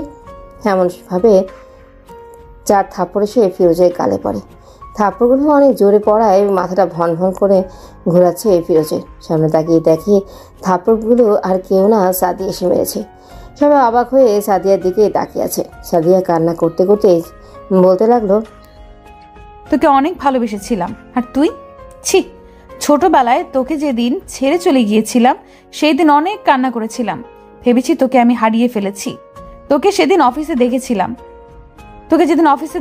এমন ভাবে 4 থাপ্পড়ে সে ফিরোজের গালে পড়ে। থাপ্পড়গুলো অনেক জোরে পড়ায় মাথাটা ভন ভন করে ঘোরাচ্ছে ফিরোজের। সামনে তাকিয়ে দেখে থাপ্পড়গুলো আর কেউ না, সাদিয়া এসে মেরেছে। সবাই অবাক হয়ে সাদিয়ার দিকে তাকিয়ে আছে। সাদিয়া কান্না করতে করতে বলতে লাগলো, তোকে অনেক ভালোবেসেছিলাম, আর তুই? ছি, ছোটবেলায় তোকে যেদিন ছেড়ে চলে গিয়েছিলাম সেই দিন অনেক কান্না করেছিলাম। ভেবেছি তোকে আমি হারিয়ে ফেলেছি। তোকে যেদিন অফিসে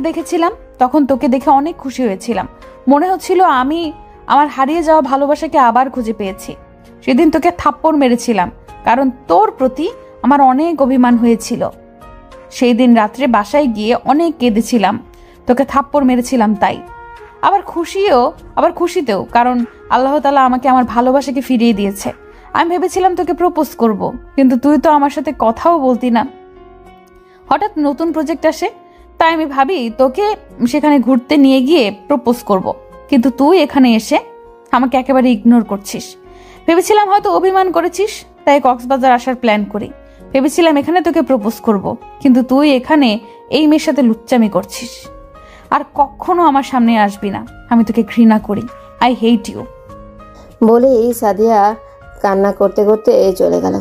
দেখেছিলাম তখন তোকে দেখে অনেক খুশি হয়েছিলাম। মনে হচ্ছিল আমি আমার হারিয়ে যাওয়া ভালোবাসাকে আবার খুঁজে পেয়েছি। সেদিন তোকে থাপ্পড় মেরেছিলাম, কারণ তোর প্রতি আমার অনেক অভিমান হয়েছিল। সেই দিন রাত্রে বাসায় গিয়ে অনেক কেঁদেছিলাম, তোকে থাপ্পড় মেরেছিলাম তাই। আবার খুশিতেও, কারণ আল্লাহ তাআলা আমাকে আমার ভালোবাসাকে ফিরিয়ে দিয়েছে। আমি ভেবেছিলাম তোকে প্রপোজ করব, কিন্তু তুই তো আমার সাথে কথাও বলতি না। হঠাৎ নতুন প্রজেক্ট আসে, তাই আমি ভাবি তোকে সেখানে ঘুরতে নিয়ে গিয়ে প্রপোজ করব, কিন্তু তুই এখানে এসে আমাকে একেবারে ইগনোর করছিস। ভেবেছিলাম হয়তো অভিমান করেছিস, তাই কক্সবাজার আসার প্ল্যান করি। ভেবেছিলাম এখানে তোকে প্রপোজ করব, কিন্তু তুই এখানে এই মেয়ের সাথে লুচ্চামি করছিস। আর কখনো আমার সামনে আসবি না, আমি তোকে ঘৃণা করি। I hate you. বলেই সাদিয়া কান্না করতে করতে চলে গেল।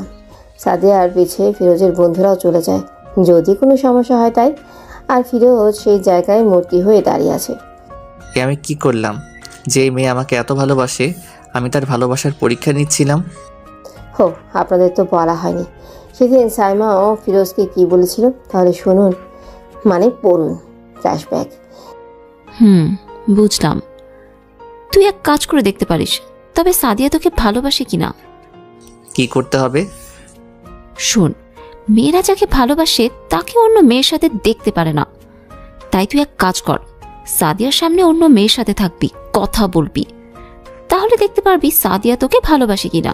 সাদিয়ার পিছে ফিরোজের বন্ধুরাও চলে যায়, যদি কোনো সমস্যা হয় তাই। আর ফিরোজ সেই জায়গায় মূর্তি হয়ে দাঁড়িয়ে আছে। আমি কি করলাম যে মেয়ে আমাকে এত ভালোবাসে, আমি তার ভালোবাসার পরীক্ষা নিচ্ছিলাম? হো, আপনাদের তো বলা হয়নি সেদিন সাইমা ও ফিরোজকে কি বলেছিল, তাহলে শুনুন, মানে পড়ুন ফ্ল্যাশব্যাক। বুঝলাম। তুই এক কাজ করে দেখতে পারিস, তবে সাদিয়া তোকে ভালোবাসে কিনা। কি করতে হবে? শোন, মেয়েরা যাকে ভালোবাসে তাকে অন্য মেয়ের সাথে দেখতে পারে না। তাই তুই এক কাজ কর, সাদিয়ার সামনে অন্য মেয়ের সাথে থাকবি, কথা বলবি, তাহলে দেখতে পারবি সাদিয়া তোকে ভালোবাসে কিনা।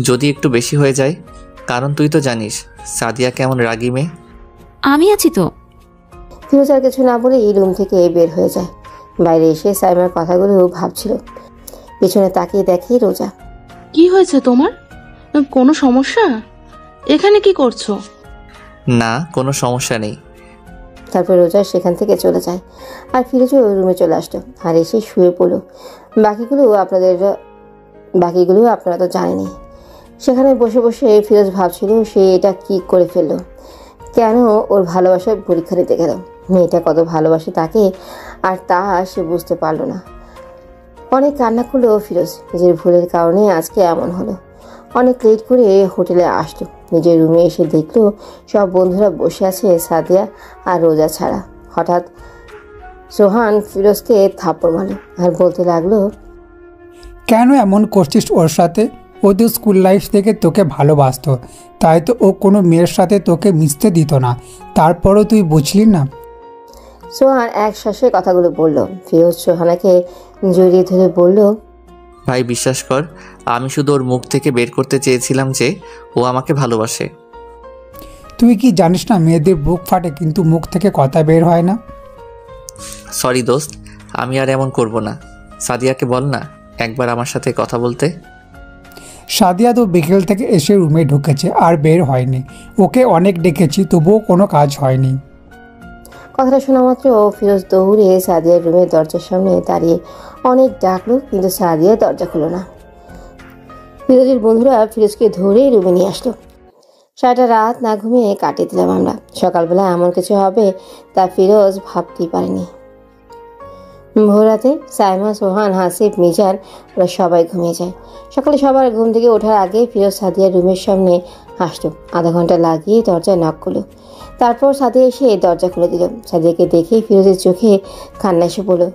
যদি একটু বেশি হয়ে যায়, কারণ তুই তো জানিস সাদিয়া কেমন রাগী মেয়ে। আমি আছি তো। ফিরোজ আর কিছু না বলে এই রুম থেকে বের হয়ে যায়। বাইরে এসে সাইমার কথাগুলো ভাবছিল, পিছনে তাকিয়ে দেখে রোজা। কি হয়েছে তোমার? কোনো সমস্যা? এখানে কি করছো? না, কোনো সমস্যা নেই। তারপর রোজা সেখান থেকে চলে যায়, আর ফিরোজও রুমে চলে আসলো আর এসে শুয়ে পড়ল। বাকিগুলো আপনারা তো জানেনি। সেখানে বসে বসে ফিরোজ ভাবছিল সে এটা কি করে ফেললো, কেন ওর ভালোবাসার পরীক্ষা নিতে গেল। মেয়েটা কত ভালোবাসে তাকে, আর তা সে বুঝতে পারলো না। অনেক কান্না করলো ফিরোজ, নিজের ভুলের কারণে আজকে এমন হলো। অনেক লেট করে হোটেলে আসলো, নিজের রুমে এসে দেখলো সব বন্ধুরা বসে আছে সাদিয়া আর রোজা ছাড়া। হঠাৎ সোহান ফিরোজকে থাপ্পড় মারল আর বলতে লাগলো, কেন এমন করছিস ওর সাথে? ও তো স্কুল লাইফ থেকে তোকে ভালোবাসতো, তাই তো ও কোনো মেয়ের সাথে তোকে মিশতে দিত না, তারপরও তুই বুঝলি না? সোহান এক শ্বাসে কথাগুলো বলল। ফিরোজ সোহানাকে জড়িয়ে ধরে বলল, ভাই বিশ্বাস কর, আমি শুধু ওর মুখ থেকে বের করতে চেয়েছিলাম যে ও আমাকে ভালোবাসে। তুই কি জানিস না মেয়েদের বুক ফাটে কিন্তু মুখ থেকে কথা বের হয় না? সরি দোস্ত, আমি আর এমন করব না। সাদিয়াকে বল না একবার আমার সাথে কথা বলতে। সাদিয়া তো বিকেল থেকে এসে রুমে ঢুকেছে আর বের হয়নি। ওকে অনেক ডেকেছি, তবুও কোনো কাজ হয়নি। কথাটা শোনা মাত্র ফিরোজ দৌড়ে সাদিয়ার রুমের দরজার সামনে দাঁড়িয়ে অনেক ডাকলো, কিন্তু সাদিয়া দরজা খুলো না। ফিরোজের বন্ধুরা ফিরোজকে ধরে রুমে নিয়ে আসলো। সারাটা রাত না ঘুমিয়ে কাটিয়ে দিলাম আমরা। সকালবেলা এমন কিছু হবে তা ফিরোজ ভাবতেই পারেনি। ভোররাতে সাইমা, সোহান, হাসিব, মিজান ওরা সবাই ঘুমিয়ে যায়। সকালে সবার ঘুম থেকে ওঠার আগে ফিরোজ সাদিয়ার রুমের সামনে আসলো। আধা ঘন্টা লাগিয়ে দরজায় নক করলো। তারপর সাদিয়া এসে দরজা খুলে দিল। সাদিয়াকে দেখে ফিরোজের চোখে কান্না এসে পড়লো।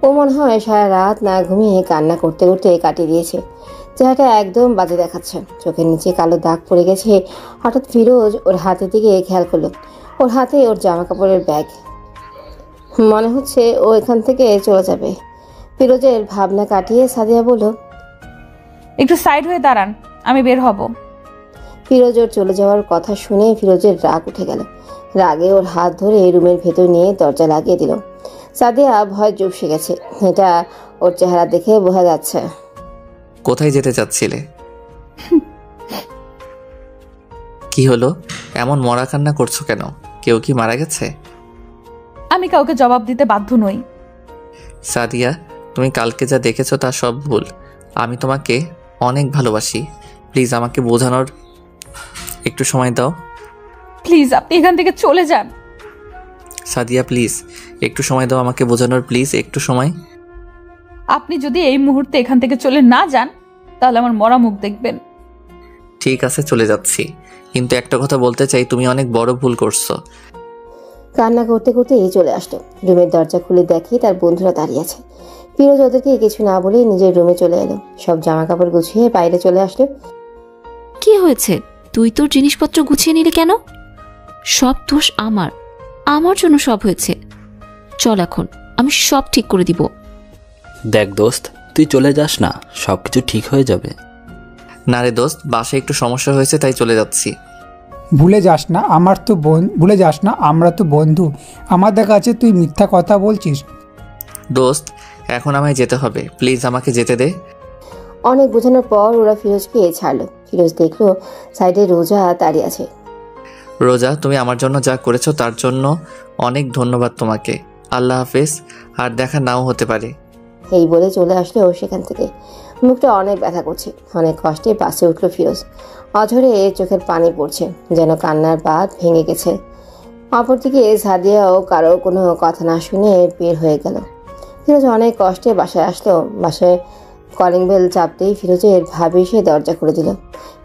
ও মনে হয় সারা রাত না ঘুমিয়ে কান্না করতে করতে কাটিয়ে দিয়েছে। চেহারাটা একদম বাজে দেখাচ্ছে, চোখের নিচে কালো দাগ পড়ে গেছে। হঠাৎ ফিরোজ ওর হাতের দিকে খেয়াল করলো। ওর হাতে ওর জামা কাপড়ের ব্যাগ। মনে হচ্ছে ও এখান থেকে চলে যাবে। ফিরোজের ভাবনা কাটিয়ে সাদিয়া বলল, একটু সাইড হয়ে দাঁড়ান, আমি বের হব। ফিরোজ ওর চলে যাওয়ার কথা শুনে ফিরোজের রাগ উঠে গেল। রাগে ওর হাত ধরে রুমের ভেতর নিয়ে দরজা লাগিয়ে দিল। সাদিয়া ভয় চুপসে গেছে, এটা ওর চেহারা দেখে বোঝা যাচ্ছে। কোথায় যেতে চাচ্ছিলে? কি হলো, এমন মরা কান্না করছো কেন? কেউ কি মারা গেছে? আমি কাউকে জবাব দিতে বাধ্য নই। সাদিয়া, তুমি কালকে যা দেখেছো তা সব ভুল। আমি তোমাকে অনেক ভালোবাসি। প্লিজ আমাকে বোঝানোর একটু সময় দাও। প্লিজ আপনি এখান থেকে চলে যান। সাদিয়া প্লিজ একটু সময় দাও আমাকে বোঝানোর, প্লিজ একটু সময়। আপনি যদি এই মুহূর্তে এখান থেকে চলে না যান তাহলে আমার মরা মুখ দেখবেন। ঠিক আছে চলে যাচ্ছি, কিন্তু একটা কথা বলতে চাই, তুমি অনেক বড় ভুল করছো। কান্না করতে করতে চলে আসলো। রুমের দরজা খুলে দেখে তার বন্ধুরা দাঁড়িয়ে আছে। ফিরোজ ওদেরকে কিছু না বলেই নিজের রুমে চলে এলো। সব জামা কাপড় গুছিয়ে বাইরে চলে আসলো। কি হয়েছে? তুই তোর জিনিসপত্র গুছিয়ে নিলি কেন? সব দোষ আমার, আমার জন্য সব হয়েছে। চল এখন, আমি সব ঠিক করে দিব। দেখ দোস্ত, তুই চলে যাস না, সব কিছু ঠিক হয়ে যাবে। না রে দোস্ত, বাসায় একটু সমস্যা হয়েছে তাই চলে যাচ্ছি। ভুলে যাস না আমরা তো বন্ধু। আমাদের কাছে তুই মিথ্যা কথা বলছিস। দোস্ত, এখন আমায় যেতে হবে, প্লিজ আমাকে যেতে দে। অনেক বোঝানোর পর ওরা ফিরোজকে ছাড়লো। ফিরোজ দেখলো সাইডে রোজা দাঁড়িয়ে আছে। রোজা, তুমি আমার জন্য যা করেছো তার জন্য অনেক ধন্যবাদ তোমাকে। আল্লাহ হাফেজ, আর দেখা নাও হতে পারে। এই বলে চলে আসলো সেখান থেকে। মুখটা অনেক ব্যথা করছে। অনেক কষ্টে পাশে উঠলো ফিরোজ। অঝরে চোখের পানি পড়ছে, যেন কান্নার বাঁধ ভেঙে গেছে। অপরদিকে সাদিয়াও কারো কোনো কথা না শুনে বের হয়ে গেল। ফিরোজ অনেক কষ্টে বাসায় আসলো। বাসায় কলিং বেল চাপতেই ফিরোজের ভাবি সে দরজা খুলে দিল।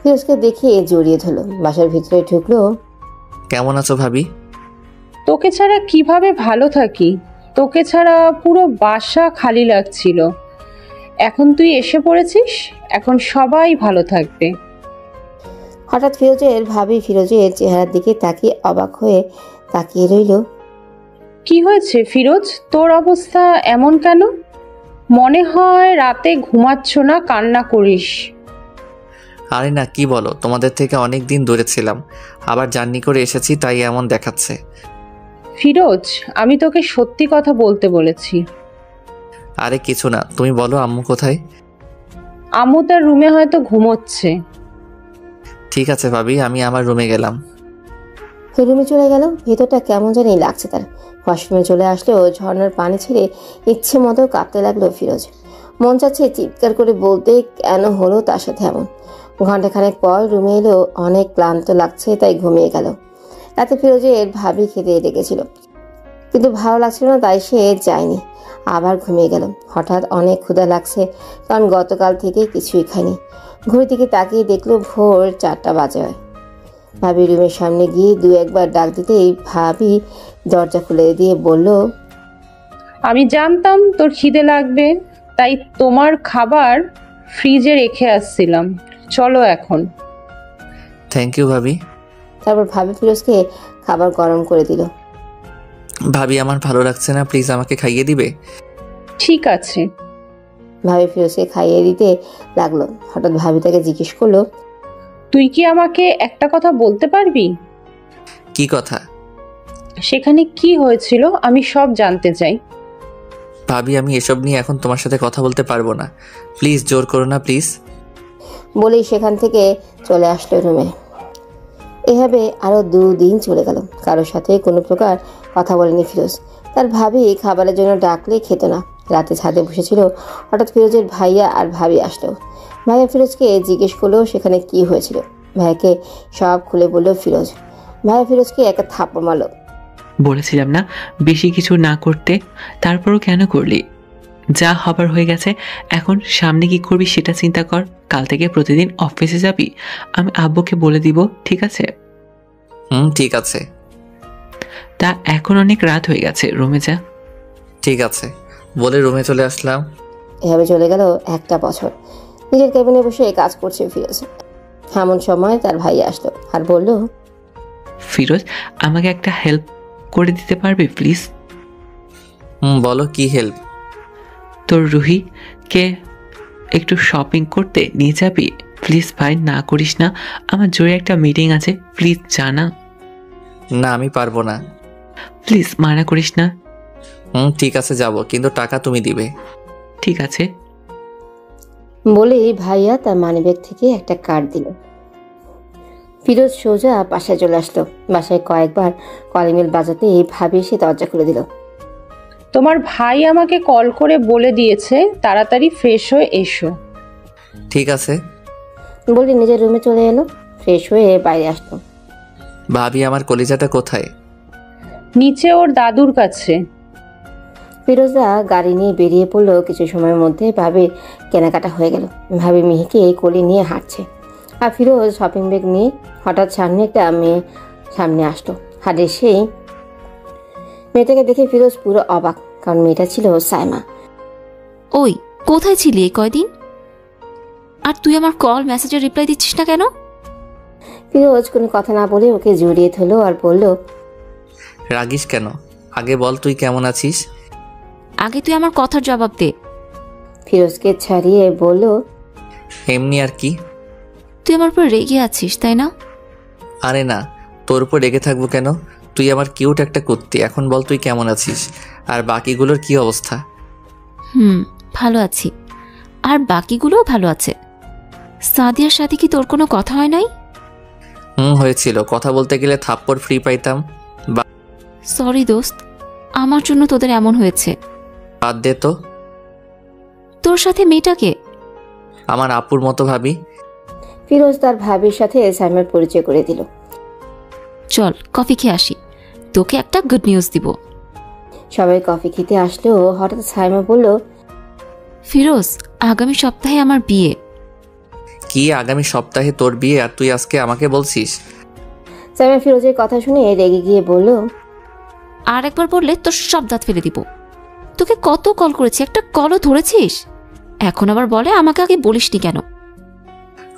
ফিরোজকে দেখে জড়িয়ে ধরলো। বাসার ভিতরে ঢুকলো। কেমন আছো ভাবি? তোকে ছাড়া কিভাবে ভালো থাকি? তোকে ছাড়া পুরো বাসা খালি লাগছিল। এখন তুই এসে পড়েছিস, এখন সবাই ভালো থাকবে। হঠাৎ ফিরোজের ভাবি ফিরোজের চেহারার দিকে তাকিয়ে অবাক হয়ে তাকিয়ে রইল। কি হয়েছে ফিরোজ, তোর অবস্থা এমন কেন? মনে হয় রাতে ঘুমাচ্ছ না, কান্না করিস। আরে না, কি বলো, তোমাদের থেকে অনেক দিন দূরে ছিলাম, আবার জার্নি করে এসেছি তাই এমন দেখাচ্ছে। ফিরোজ, আমি তোকে সত্যি কথা বলতে বলেছি। আরে কিছু না, তুমি বলো আম্মু কোথায়? আম্মু তার রুমে হয়তো ঘুমোচ্ছে। ঠিক আছে ভাবি, আমি আমার রুমে গেলাম। রুমে চলে গেল। ভেতরটা কেমন জানি লাগছে তার। ওয়াশরুমে চলে আসলো। ঝর্ণার পানি ছেড়ে ইচ্ছে মতো কাঁপতে লাগলো ফিরোজ। মন চাচ্ছে চিৎকার করে বলতে কেন হলো তার সাথে এমন। ঘন্টাখানেক পর রুমে এলো। অনেক ক্লান্ত লাগছে তাই ঘুমিয়ে গেল। রাতে ফিরোজের ভাবি খেতে ডেকেছিল, কিন্তু ভালো লাগছিল না তাই সে যায়নি। আবার ঘুমিয়ে গেল। হঠাৎ অনেক ক্ষুধা লাগছে, কারণ গতকাল থেকে কিছুই খায়নি। ঘড়ির দিকে তাকিয়ে দেখলো ভোর 4টা বাজে হয়। ভাবি রুমের সামনে গিয়ে দু একবার ডাক দিতেই ভাবি দরজা খুলে দিয়ে বলল, আমি জানতাম তোর খিদে লাগবে, তাই তোমার খাবার ফ্রিজে রেখে আসছিলাম। চলো এখন। থ্যাংক ইউ ভাবি। তারপর ভাবি ফিরোজকে খাবার গরম করে দিল। ভাবি, আমার ভালো লাগছে না, প্লিজ আমাকে খাইয়ে দিবে? ঠিক আছে। ভাবি ফিরোজকে খাইয়ে দিতে লাগলো। হঠাৎ ভাবি তাকে জিজ্ঞেস করলো, তুই কি আমাকে একটা কথা বলতে পারবি? কি কথা? সেখানে কি হয়েছিল আমি সব জানতে চাই। ভাবি, আমি এসব নিয়ে এখন তোমার সাথে কথা বলতে পারবো না, প্লিজ জোর করো না প্লিজ। বলেই সেখান থেকে চলে আসলো রুমে। এভাবে আরো 2 দিন চলে গেল। কারোর সাথে কোনো প্রকার কথা বলেনি ফিরোজ। তার ভাবি খাবারের জন্য ডাকলে খেত না। রাতে ছাদে বসেছিল। হঠাৎ ফিরোজের ভাইয়া আর ভাবি আসলো। ভাইয়া ফিরোজকে জিজ্ঞেস করলো সেখানে কি হয়েছিল। ভাইয়াকে সব খুলে বলল ফিরোজ। ভাইয়া ফিরোজকে একটা থাপ্পড় মারল। বলেছিলাম না বেশি কিছু না করতে, তারপরও কেন করলি? যা হবার হয়ে গেছে, এখন সামনে কি করবি সেটা চিন্তা কর। কাল থেকে প্রতিদিন অফিসে যাবি, আমি আব্বুকে বলে দিব, ঠিক আছে? ঠিক আছে। তা এখন অনেক রাত হয়ে গেছে, রুমে যা। ঠিক আছে বলে রুমে চলে আসলাম। এভাবে চলে গেল 1টা বছর। নিজের কেবিনে বসে কাজ করছে ফিরোজ। এমন সময় তার ভাই আসলো আর বলল, ফিরোজ, আমাকে একটা হেল্প করে দিতে পারবে প্লিজ? বলো, কি হেল্প? তোর রুহিকে একটু শপিং করতে নিয়ে যাবি প্লিজ? ভাই, না করিস না, আমার জোরে একটা মিটিং আছে, প্লিজ জানা। না, আমি পারবো না। প্লিজ মানা করিস না। ঠিক আছে যাব, কিন্তু টাকা তুমি দিবে। ঠিক আছে। বলেই ভাইয়া তার মানিব্যাগ থেকে একটা কার্ড দিল। ফিরোজ সোজা বাসায় চলে আসলো। বাসায় কয়েকবার কলিং বেল বাজাতে ভাবি এসে দরজা খুলে দিল। তোমার ভাই আমাকে কল করে বলে দিয়েছে তাড়াতাড়ি ফ্রেশ হয়ে এসো। ঠিক আছে বলে নিজের রুমে চলে এলো। ফ্রেশ হয়ে বাইরে আসলো। ভাবি, আমার কলিজাটা কোথায়? নিচে ওর দাদুর কাছে। ফিরোজা গাড়ি নিয়ে বেরিয়ে পড়লো। কিছু সময়ের মধ্যে ভাবির কেনাকাটা হয়ে গেল। ভাবি মিহিকে কোলে নিয়ে হাঁটছে, আর ফিরোজ শপিং ব্যাগ নিয়ে। হঠাৎ সামনে একটা মেয়ে সামনে আসলো। আর সেই মেয়েটাকে দেখে ফিরোজ পুরো অবাক, কারণ মেয়েটা ছিল সাইমা। ওই কোথায় ছিলি এই কয়দিন? আর তুই আমার কল মেসেজের রিপ্লাই দিচ্ছিস না কেন? ফিরোজ কোনো কথা না বলে ওকে জড়িয়ে ধরলো আর বলল, রাগিস কেন? আগে বল তুই কেমন আছিস। আগে তুই আমার কথার জবাব দে। ফিরোজকে ছাড়িয়ে বলল, এমনি আর কি। তুই আমার উপর রেগে আছিস তাই না? আরে না, তোর উপর রেগে থাকবো কেন? তুই আমার কিউট একটা কুত্তি। এখন বল তুই কেমন আছিস, আর বাকিগুলোর কি অবস্থা? ভালো আছি, আর বাকিগুলোও ভালো আছে। সাদিয়ার সাথে কি তোর কোনো কথা হয় নাই? হয়েছিল, কথা বলতে গেলে থাপ্পড় ফ্রি পাইতাম। সরি দোস্ত, আমার জন্য তোদের এমন হয়েছে। বাদ দে তো। তোর সাথে মেয়েটাকে আমার আপুর মতো ভাবি। ফিরোজ তার ভাবির সাথে সাইমার পরিচয় করে দিল। চল কফি খেয়ে আসি, তোকে একটা গুড নিউজ দিব। সবাই কফি খেতে আসলেও হঠাৎ সাইমা বলল, ফিরোজ আগামী সপ্তাহে আমার বিয়ে। কি আগামী সপ্তাহে তোর বিয়ে, আর তুই আজকে আমাকে বলছিস? সাইমা ফিরোজের কথা শুনে রেগে গিয়ে বলল, আর একবার বললে তোর সব দাঁত ফেলে দিব। তোকে কত কল করেছি, একটা কলও ধরেছিস? এখন আবার বলে আমাকে আগে বলিসনি কেন?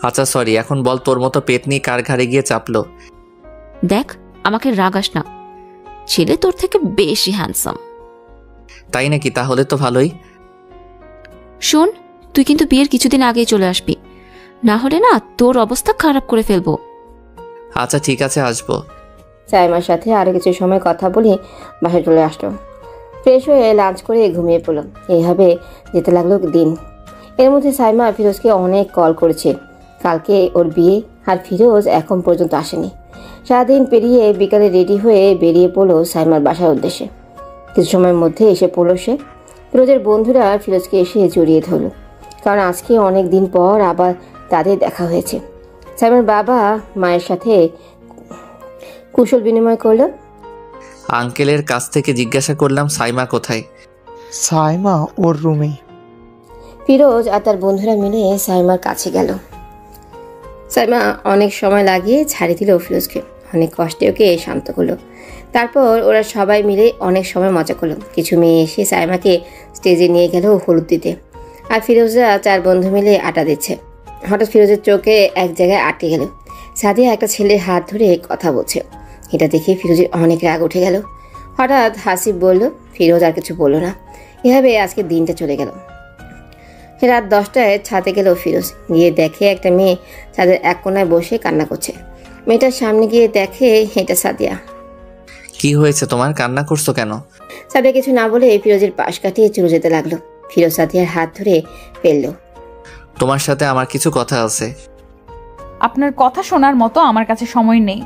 আচ্ছা সরি, এখন বল তোর মতো পেতনি কার ঘাড়ে গিয়ে চাপলো? দেখ আমাকে রাগাস না, ছেলে তোর থেকে বেশি হ্যান্ডসাম। তাই নাকি? তাহলে তো ভালোই। শোন, তুই কিন্তু বিয়ের কিছুদিন আগেই চলে আসবি, না হলে না তোর অবস্থা খারাপ করে ফেলবো। আচ্ছা ঠিক আছে, আসবো। সাইমার সাথে আরো কিছু সময় কথা বলে বাসায় চলে আসলো। ফ্রেশ হয়ে লাঞ্চ করে ঘুমিয়ে পড়ল। এইভাবে যেতে লাগলো দিন। এর মধ্যে সাইমা ফিরোজকে অনেক কল করেছে। কালকে ওর বিয়ে, আর ফিরোজ এখন পর্যন্ত আসেনি। সারাদিন পেরিয়ে বিকালে রেডি হয়ে বেরিয়ে পড়লো সাইমার বাসার উদ্দেশ্যে। কিছু সময়ের মধ্যে এসে পড়লো সে। ফিরোজের বন্ধুরা ফিরোজকে এসে জড়িয়ে ধরল, কারণ আজকে অনেক দিন পর আবার তাদের দেখা হয়েছে। সাইমার বাবা মায়ের সাথে কুশল বিনিময় করলো। আঙ্কেলের কাছ থেকে জিজ্ঞাসা করলাম সাইমা কোথায়। সাইমা ওর রুমে। ফিরোজ আর তার বন্ধুরা মিলে সাইমার কাছে গেল। সাইমা অনেক সময় লাগিয়ে ছাড়ি দিল ফিরোজকে, অনেক কষ্টে ওকে শান্ত করলো। তারপর ওরা সবাই মিলে অনেক সময় মজা করলো। কিছু মেয়ে এসে সাইমাকে স্টেজে নিয়ে গেল হলুদ দিতে, আর ফিরোজরা চার বন্ধু মিলে আটা দিচ্ছে। হঠাৎ ফিরোজের চোখে এক জায়গায় আটকে গেল। সাদিয়া একটা ছেলের হাত ধরে কথা বলছে। এটা দেখে ফিরোজের অনেক রাগ উঠে গেল। হঠাৎ হাসিব বলল, ফিরোজ আর কিছু বলল না। এভাবে আজকে দিনটা চলে গেল। রাত 10টায় ছাদে গেল ফিরোজ। গিয়ে দেখে একটা মেয়ে ছাদের এক কোনায় বসে কান্না করছে। মেয়েটার সামনে গিয়ে দেখে এটা সাদিয়া। কি হয়েছে তোমার, কান্না করছো কেন? সাদিয়া কিছু না বলে ফিরোজের পাশ কাটিয়ে চলে যেতে লাগলো। ফিরোজ সাদিয়ার হাত ধরে ফেললো। তোমার সাথে আমার কিছু কথা আছে। আপনার কথা শোনার মতো আমার কাছে সময় নেই।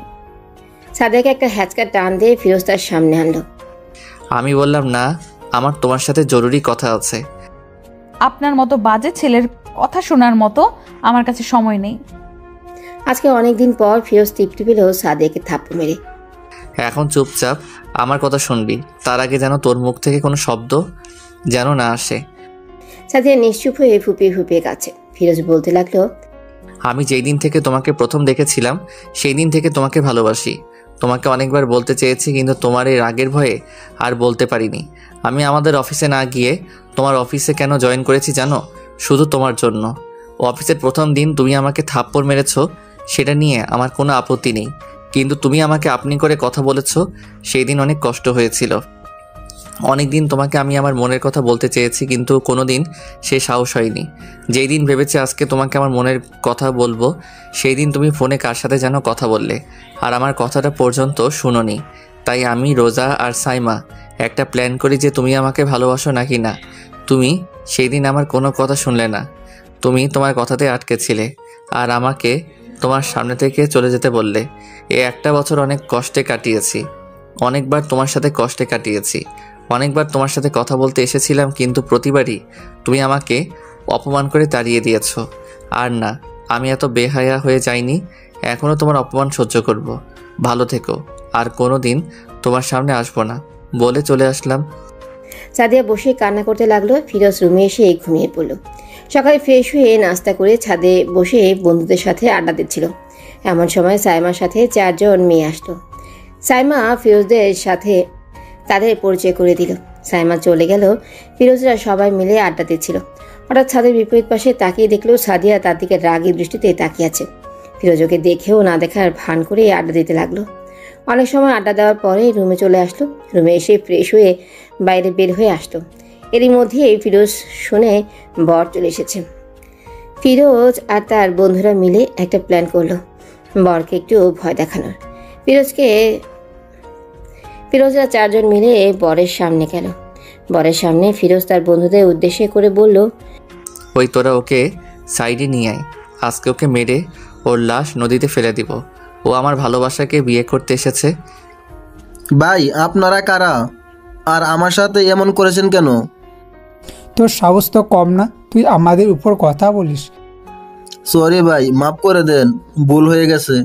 সাদিয়াকে একটা হ্যাচকা টান দিয়ে ফিরোজ তার সামনে আনলো। আমি বললাম না, আমার তোমার সাথে জরুরি কথা আছে। আপনার মতো বাজে ছেলের কথা শোনার মতো আমার কাছে সময় নেই। আজকে অনেকদিন পর ফিরোজ তৃপ্তি পেল সাদিয়াকে থাপ্পড় মেরে। এখন চুপচাপ আমার কথা শুনবি, তার আগে যেন তোর মুখ থেকে কোনো শব্দ যেন না আসে। সাদিয়া নিশ্চুপ হয়ে ফুপিয়ে ফুপিয়ে কাছে। ফিরোজ বলতে লাগলো, আমি যেই দিন থেকে তোমাকে প্রথম দেখেছিলাম সেই দিন থেকে তোমাকে ভালোবাসি। তোমাকে অনেকবার বলতে চেয়েছি, কিন্তু তোমার এই রাগের ভয়ে আর বলতে পারিনি। আমি আমাদের অফিসে না গিয়ে তোমার অফিসে কেন জয়েন করেছি জানো? শুধু তোমার জন্য। অফিসের প্রথম দিন তুমি আমাকে থাপ্পড় মেরেছো, সেটা নিয়ে আমার কোনো আপত্তি নেই, কিন্তু তুমি আমাকে আপনি করে কথা বলেছো, সেই দিন অনেক কষ্ট হয়েছিল। অনেক দিন তোমাকে আমি আমার মনের কথা বলতে চেয়েছি, কিন্তু কোনো দিন সে সাহস হয়নি। যেই দিন ভেবেছি আজকে তোমাকে আমার মনের কথা বলবো, সেই দিন তুমি ফোনে কার সাথে যেন কথা বললে, আর আমার কথাটা পর্যন্ত শুনোনি। তাই আমি, রোজা আর সাইমা একটা প্ল্যান করি যে তুমি আমাকে ভালোবাসো নাকি না। তুমি সেই দিন আমার কোনো কথা শুনলে না। তুমি তোমার কথাতে আটকেছিলে আর আমাকে তোমার সামনে থেকে চলে যেতে বললে। একটা বছর অনেক কষ্টে কাটিয়েছি, অনেকবার তোমার সাথে কষ্টে কাটিয়েছি, অনেকবার তোমার সাথে কথা বলতে এসেছিলাম, কিন্তু প্রতিবারই তুমি আমাকে অপমান করে তাড়িয়ে দিয়েছ। আর না, আমি এত বেহায়া হয়ে যাইনি, এখনও তোমার অপমান সহ্য করব। ভালো থেকো, আর কোনো দিন তোমার সামনে আসবো না বলে চলে আসলাম। সাদিয়া বসে কান্না করতে লাগলো। ফিরোজ রুমে এসে ঘুমিয়ে পড়ল। সকালে ফ্রেশ হয়ে নাস্তা করে ছাদে বসে বন্ধুদের সাথে আড্ডা দিচ্ছিল। এমন সময় সাইমার সাথে 4 জন মেয়ে আসলো। সাইমা ফিরোজদের সাথে তাদের পরিচয় করে দিল। সাইমা চলে গেল। ফিরোজরা সবাই মিলে আড্ডা দিচ্ছিল। হঠাৎ ছাদের বিপরীত পাশে তাকিয়ে দেখলো সাদিয়া তার দিকে রাগী দৃষ্টিতে তাকিয়ে আছে। ফিরোজ ওকে দেখেও না দেখার ভান করে আড্ডা দিতে লাগলো। অনেক সময় আড্ডা দেওয়ার পরে রুমে চলে আসলো। রুমে এসে ফ্রেশ হয়ে বাইরে বের হয়ে আসলো। এরই মধ্যে ফিরোজ শুনে বর চলে এসেছে। ফিরোজ আর তার বন্ধুরা মিলে একটা প্ল্যান করলো বরকে একটু ভয় দেখানোর। ফিরোজরা 4 জন মিলে বরের সামনে গেল। বরের সামনে ফিরোজ তার বন্ধুদের উদ্দেশ্যে করে বলল, ওই তোরা ওকে সাইডে নিয়ে আয়। আজকে ওকে মেরে ওর লাশ নদীতে ফেলে দিব। ও আমার ভালোবাসাকে বিয়ে করতে এসেছে। ভাই আপনারা কারা আর আমার সাথে এমন করেছেন কেন? তোর সাহস তো কম না, তুই আমাদের উপর কথা বলিস। সরি ভাই, মাফ করে দেন, ভুল হয়ে গেছে।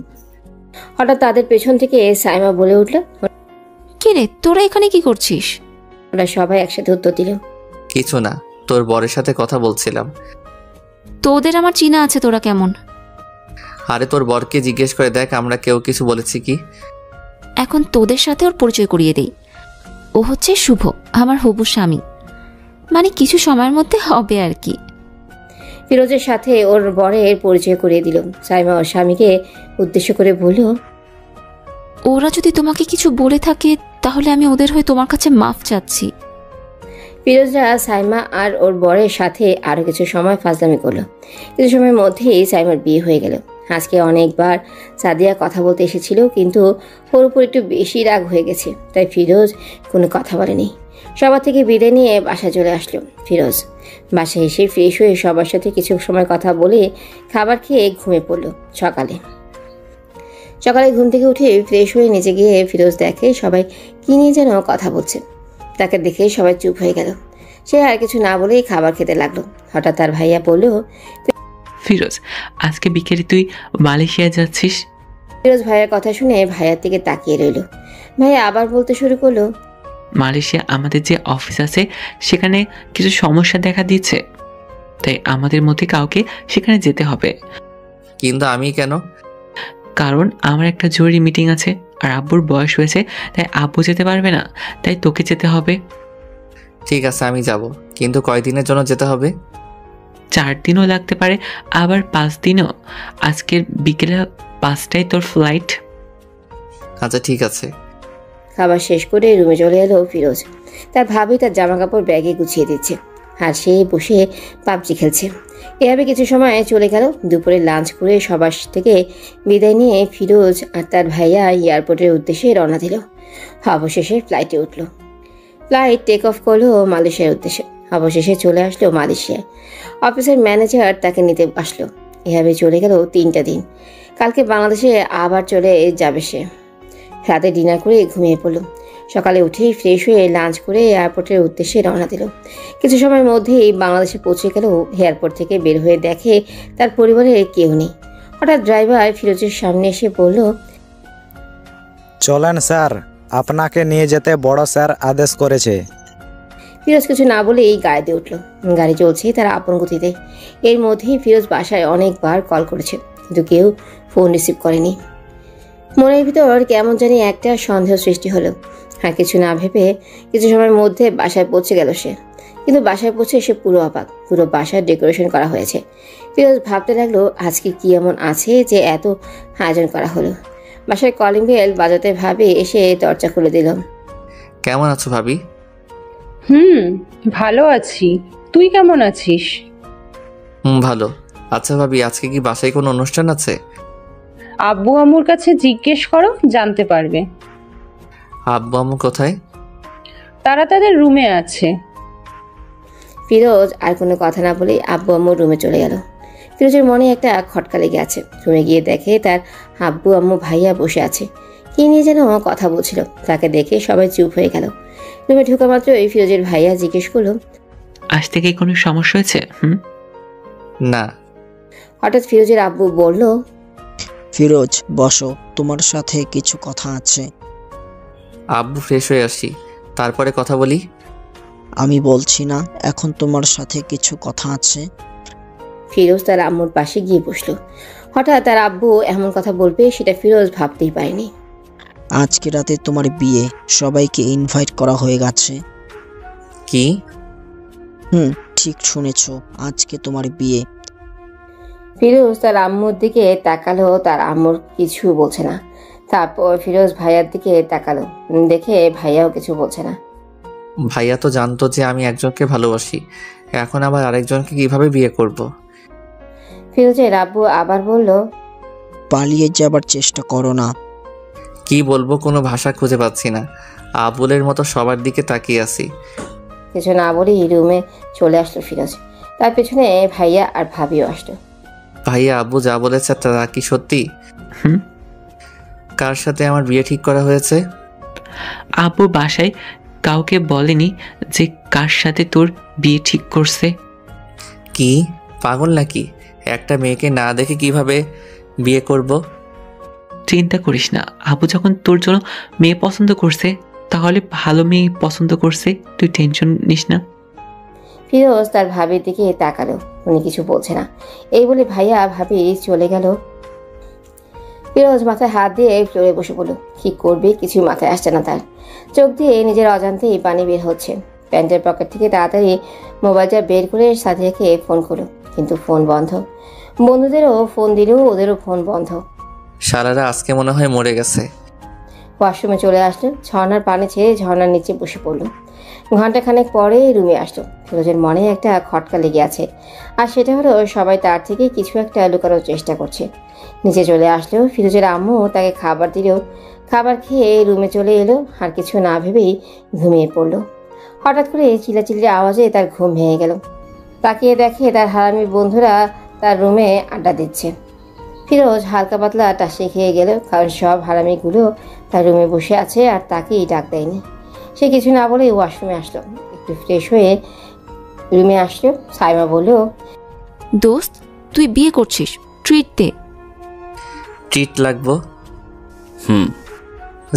হঠাৎ তাদের পেছন থেকে সাইমা বলে উঠল, কে রে, তোরা এখানে কি করছিস? ওরা সবাই একসাথে উত্তর দিল, কিছু না, তোর বরের সাথে কথা বলছিলাম। তোদের আমার চিনা আছে, তোরা কেমন? আরে তোর বরকে জিজ্ঞেস করে দেখ আমরা কেউ কিছু বলেছি কি। এখন তোদের সাথে ওর পরিচয় করিয়ে দেই। ও হচ্ছে শুভ, আমার হবু স্বামী। মানে কিছু সময়ের মধ্যে হবে আর কি। ফিরোজের সাথে ওর বরের পরিচয় করিয়ে দিল। সাইমা ওর স্বামীকে উদ্দেশ্য করে বলল, ওরা যদি তোমাকে কিছু বলে থাকে তাহলে আমি ওদের হয়ে তোমার কাছে মাফ চাচ্ছি। ফিরোজরা সাইমা আর ওর বরের সাথে আরো কিছু সময় ফাজলামি করলো। কিছু সময়ের মধ্যেই সাইমার বিয়ে হয়ে গেল। আজকে অনেকবার সাদিয়া কথা বলতে এসেছিল, কিন্তু ওর উপর একটু বেশি রাগ হয়ে গেছে, তাই ফিরোজ কোনো কথা বলেনি। সবার থেকে বিদায় নিয়ে বাসায় চলে আসলো ফিরোজ। বাসায় এসে ফ্রেশ হয়ে সবার সাথে কিছু সময় কথা বলে খাবার খেয়ে ঘুমিয়ে পড়লো। সকালে ঘুম থেকে উঠে ফ্রেশ হয়ে নিচে গিয়ে ফিরোজ দেখে সবাই কি নিয়ে যেন কথা বলছে। তাকে দেখে সবাই চুপ হয়ে গেল। সে আর কিছু না বলেই খাবার খেতে লাগলো। হঠাৎ তার ভাইয়া বলল, ফিরোজ, আজকে বিকেলে তুই মালয়েশিয়া যাচ্ছিস? ফিরোজ ভাইয়ার কথা শুনে ভাইয়ার দিকে তাকিয়ে রইল। ভাইয়া আবার বলতে শুরু করলো, মালয়েশিয়া আমাদের যে অফিস আছে সেখানে কিছু সমস্যা দেখা দিচ্ছে, তাই আমাদের মধ্যে কাউকে সেখানে যেতে হবে। কিন্তু আমি কেন? কারণ আমার একটা জরুরি মিটিং আছে, আর আব্বুর বয়স হয়েছে, তাই আব্বু যেতে পারবে না, তাই তোকে যেতে হবে। ঠিক আছে আমি যাব, কিন্তু কয়দিনের জন্য যেতে হবে? 4 দিনও লাগতে পারে, আবার 5 দিনও। আজকের বিকেলে 5টায় তোর ফ্লাইট। আচ্ছা ঠিক আছে। খাবার শেষ করে রুমে চলে এলো ফিরোজ। তার ভাবি তার জামা কাপড় ব্যাগে গুছিয়ে দিচ্ছে, আর সে বসে পাবজি খেলছে। এভাবে কিছু সময় চলে গেল। দুপুরে লাঞ্চ করে সবার থেকে বিদায় নিয়ে ফিরোজ আর তার ভাইয়া এয়ারপোর্টের উদ্দেশ্যে রওনা দিল। অবশেষে ফ্লাইটে উঠল। ফ্লাইট টেক অফ করলো মালয়েশিয়ার উদ্দেশ্যে। অবশেষে চলে আসলো মালয়েশিয়ায়। অফিসের ম্যানেজার তাকে নিতে আসলো। এভাবে চলে গেল 3টা দিন। কালকে বাংলাদেশে আবার চলে যাবে সে। রাতে ডিনার করে ঘুমিয়ে পড়ল। সকালে উঠেই ফ্রেশ হয়ে লাঞ্চ করে এয়ারপোর্টের উদ্দেশ্যে রওনা দিল। কিছু সময়ের মধ্যেই বাংলাদেশে পৌঁছে গেল। এয়ারপোর্ট থেকে বের হয়ে দেখে তার পরিবারের কেউ নেই। হঠাৎ ড্রাইভার ফিরোজের সামনে এসে বলল, চলেন স্যার, আপনাকে নিয়ে যেতে বড় স্যার আদেশ করেছে। ফিরোজ কিছু না বলে এই গাড়িতে উঠল। গাড়ি চলছে তার আপন গতিতে। এর মধ্যেই ফিরোজ বাসায় অনেকবার কল করেছে, কিন্তু কেউ ফোন রিসিভ করেনি। মনের ভিতর কেমন জানি একটা সন্দেহ সৃষ্টি হলো। আর কিছু না ভেবে কিছু সময়ের মধ্যে বাসায় পৌঁছে গেল সে। কিন্তু বাসায় পৌঁছে সে পুরো অবাক। পুরো বাসায় ডেকোরেশন করা হয়েছে। ফিরোজ ভাবতে লাগলো আজকে কি এমন আছে যে এত আয়োজন করা হলো। বাসায় কলিং বেল বাজাতে ভাবে এসে দরজা খুলে দিল। কেমন আছো ভাবি? ভালো আছি, তুই কেমন আছিস? ভালো। আচ্ছা ভাবি, আজকে কি বাসায় কোনো অনুষ্ঠান আছে? আব্বু আম্মুর কাছে জিজ্ঞেস করো, জানতে পারবে। আব্বু আম্মু কোথায়? তারা তাদের রুমে আছে। ফিরোজ আর কোনো কথা না বলে আব্বু আম্মুর রুমে চলে গেল। ফিরোজের মনে একটা খটকা লেগে আছে। রুমে গিয়ে দেখে তার আব্বু আম্মু ভাইয়া বসে আছে, কি নিয়ে যেন কথা বলছিল। তাকে দেখে সবাই চুপ হয়ে গেল। রুমে ঢোকা মাত্রই ফিরোজের ভাইয়া জিজ্ঞেস করলো, আজ থেকে কোনো সমস্যা হয়েছে? না। হঠাৎ ফিরোজের আব্বু বলল, ফিরোজ বসো, তোমার সাথে কিছু কথা আছে। আব্বু ফ্রেশ হয়ে আসি, তারপরে কথা বলি। আমি বলছি না, এখন তোমার সাথে কিছু কথা আছে। ফিরোজ তার আম্মুর পাশে গিয়ে বসলো। হঠাৎ তার আব্বু এমন কথা বলবে সেটা ফিরোজ ভাবতেই পারেনি। আজকে রাতে তোমার বিয়ে, সবাইকে ইনভাইট করা হয়ে গেছে। কি? ঠিক শুনেছ, আজকে তোমার বিয়ে। ফিরোজ তার আম্মুর দিকে তাকালো, তার আম্মুর কিছু বলছে না। তারপর ফিরোজ ভাইয়ার দিকে তাকালো, দেখে ভাইয়াও কিছু বলছে না। ভাইয়া তো জানতো যে আমি একজনকে ভালোবাসি, এখন আবার আরেকজনকে কিভাবে বিয়ে করব? ফিরোজের আব্বু আবার বলল, পালিয়ে যাবার চেষ্টা করো না। কি বলবো, কোনো ভাষা খুঁজে পাচ্ছি না। আবুলের মতো সবার দিকে তাকিয়ে আছি। কিছু না বলেই রুমে চলে আসলো ফিরোজ। তার পেছনে ভাইয়া আর ভাবিও আসলো। ভাইয়া, আব্বু যা বলেছে তা কি সত্যি? কার সাথে আমার বিয়ে ঠিক করা হয়েছে? আব্বু বাসায় কাউকে বলেনি যে কার সাথে তোর বিয়ে ঠিক করছে? কি পাগল নাকি? একটা মেয়েকে না দেখে কিভাবে বিয়ে করব? চিন্তা করিস না, আব্বু যখন তোর জন্য মেয়ে পছন্দ করছে তাহলে ভালো মেয়ে পছন্দ করছে, তুই টেনশন নিস না। ফিরোজ তার ভাবির দিকে তাকালো, উনি কিছু বলছে না। এই বলে ভাইয়া ভাবি চলে গেল। ফিরোজ মাথায় হাত দিয়ে ফ্লোরে বসে পড়ল। কি করবে কিছু মাথায় আসছে না তার। চোখ দিয়ে নিজের অজান্তেই পানি বের হচ্ছে। প্যান্টের পকেট থেকে তাড়াতাড়ি মোবাইলটা বের করে সাথীকে ফোন করলো, কিন্তু ফোন বন্ধ। বন্ধুদেরও ফোন দিলেও ওদেরও ফোন বন্ধ। সারারা আজকে মনে হয় মরে গেছে। ওয়াশরুমে চলে আসলো, ঝর্ণার পানি ছেড়ে ঝর্ণার নিচে বসে পড়লো। ঘন্টাখানেক পরে রুমে আসলো। ফিরোজের মনে একটা খটকা লেগে আছে, আর সেটা হলো সবাই তার থেকে কিছু একটা লুকানোর চেষ্টা করছে। নিচে চলে আসলো। ফিরোজের আম্মু তাকে খাবার দিলেও খাবার খেয়ে রুমে চলে এলো, আর কিছু না ভেবেই ঘুমিয়ে পড়লো। হঠাৎ করে চিল্লাচিল্লির আওয়াজে তার ঘুম ভেঙে গেল। তাকিয়ে দেখে তার হারামি বন্ধুরা তার রুমে আড্ডা দিচ্ছে। ফিরোজ হালকা পাতলা টাসে খেয়ে গেল, কারণ সব হারামিগুলো তার রুমে বসে আছে আর তাকেই ডাক দেয়নি। সে কিছু না বলে ওয়াশরুমে আসলো। একটু ফ্রেশ হয়ে রুমে আসলো। সাইমা বলল, দোস্ত তুই বিয়ে করছিস, ট্রিট দে। ট্রিট লাগবো?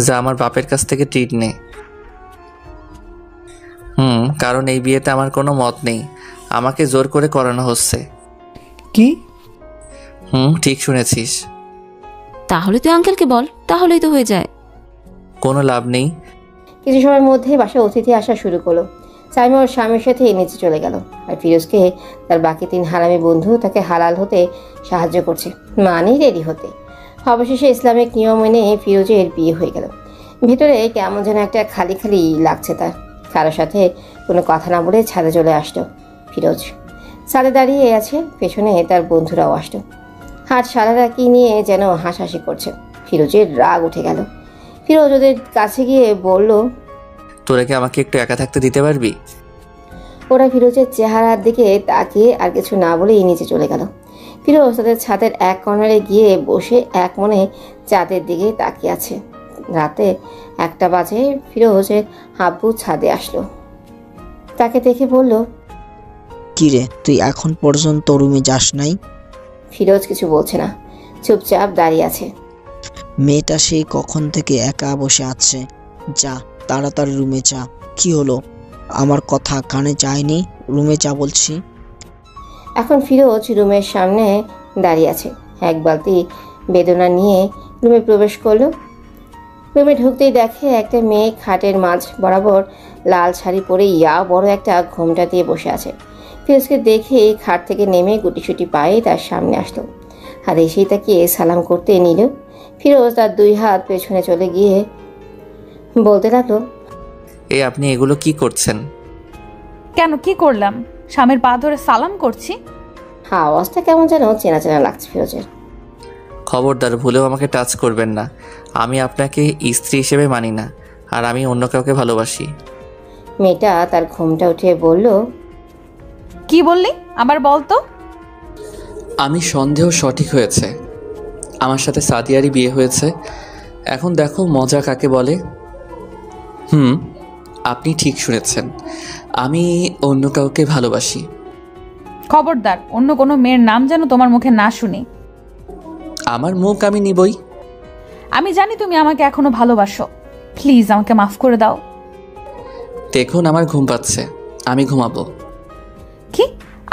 যা আমার বাপের কাছ থেকে ট্রিট নে। কারণ এই বিয়েতে আমার কোনো মত নেই, আমাকে জোর করে করানো হচ্ছে। কি? ঠিক শুনেছিস। তাহলে তুই আঙ্কেলকে বল, তাহলেই তো হয়ে যায়। কোনো লাভ নেই। কিছু সময়ের মধ্যে বাসায় অতিথি আসা শুরু করলো। সাইমা ওর স্বামীর সাথে নিচে চলে গেল, আর ফিরোজকে তার বাকি 3 হারামি বন্ধু তাকে হালাল হতে সাহায্য করছে, মানেই রেডি হতে। অবশেষে ইসলামিক নিয়ম মেনে ফিরোজের বিয়ে হয়ে গেল। ভেতরে কেমন যেন একটা খালি খালি লাগছে তার। কারোর সাথে কোনো কথা না বলে ছাদে চলে আসলো ফিরোজ। ছাদে দাঁড়িয়ে আছে, পেছনে তার বন্ধুরাও আসলো। হাত সারারা কি নিয়ে যেন হাসাহাসি করছে। ফিরোজের রাগ উঠে গেল। ফিরোজ ওদের কাছে গিয়ে বলল, তোরা কি আমাকে একটু একা থাকতে দিতে পারবি? ওরা ফিরোজের চেহারার দিকে তাকিয়ে আর কিছু না বলেই নিচে চলে গেল। ফিরোজ তাদের ছাদের এক কর্নারে গিয়ে বসে এক মনে চাঁদের দিকে তাকিয়ে আছে। রাতে 1টা বাজে ফিরোজের আব্বু ছাদে আসলো। তাকে দেখে বলল, কিরে তুই এখন পর্যন্ত রুমে যাস নাই? ফিরোজ কিছু বলছে না, চুপচাপ দাঁড়িয়ে আছে। মেয়েটা সেই কখন থেকে একা বসে আছে, যা তাড়াতাড়ি রুমে যা। কি হলো, আমার কথা কানে যায়নি? রুমে যা বলছি। এখন ফিরোজ রুমের সামনে দাঁড়িয়ে আছে, এক বালতি বেদনা নিয়ে রুমে প্রবেশ করলো। রুমে ঢুকতেই দেখে একটা মেয়ে খাটের মাঝ বরাবর লাল শাড়ি পরে বড় একটা ঘোমটা দিয়ে বসে আছে। ফিরোজকে দেখে খাট থেকে নেমে গুটিসুটি পায়ে তার সামনে আসলো, আর এসেই তাকে সালাম করতে নিল। ফিরোজ তার 2 হাত পেছনে চলে গিয়ে বলতে লাগলো, আপনি এগুলো কি করছেন? কেন, কি করলাম? স্বামীর পা ধরে সালাম করছি। আওয়াজটা কেমন যেন চেনা চেনা লাগছে ফিরোজের। খবরদার, ভুলেও আমাকে টাচ করবেন না। আমি আপনাকে স্ত্রী হিসেবে মানি না, আর আমি অন্য কাউকে ভালোবাসি। মেয়েটা তার ঘুমটা উঠিয়ে বলল, কি বললি, আবার বলতো। আমি সন্দেহ সঠিক হয়েছে, আমার সাথে সাদিয়ারই বিয়ে হয়েছে। এখন দেখো মজা কাকে বলে। আপনি ঠিক শুনেছেন, আমি অন্য কাউকে ভালোবাসি। খবরদার, অন্য কোনো মেয়ের নাম যেন তোমার মুখে না শুনি। আমার মুখ আমি নিবই। আমি জানি তুমি আমাকে এখনো ভালোবাসো, প্লিজ আমাকে মাফ করে দাও। দেখুন আমার ঘুম পাচ্ছে, আমি ঘুমাবো। কি,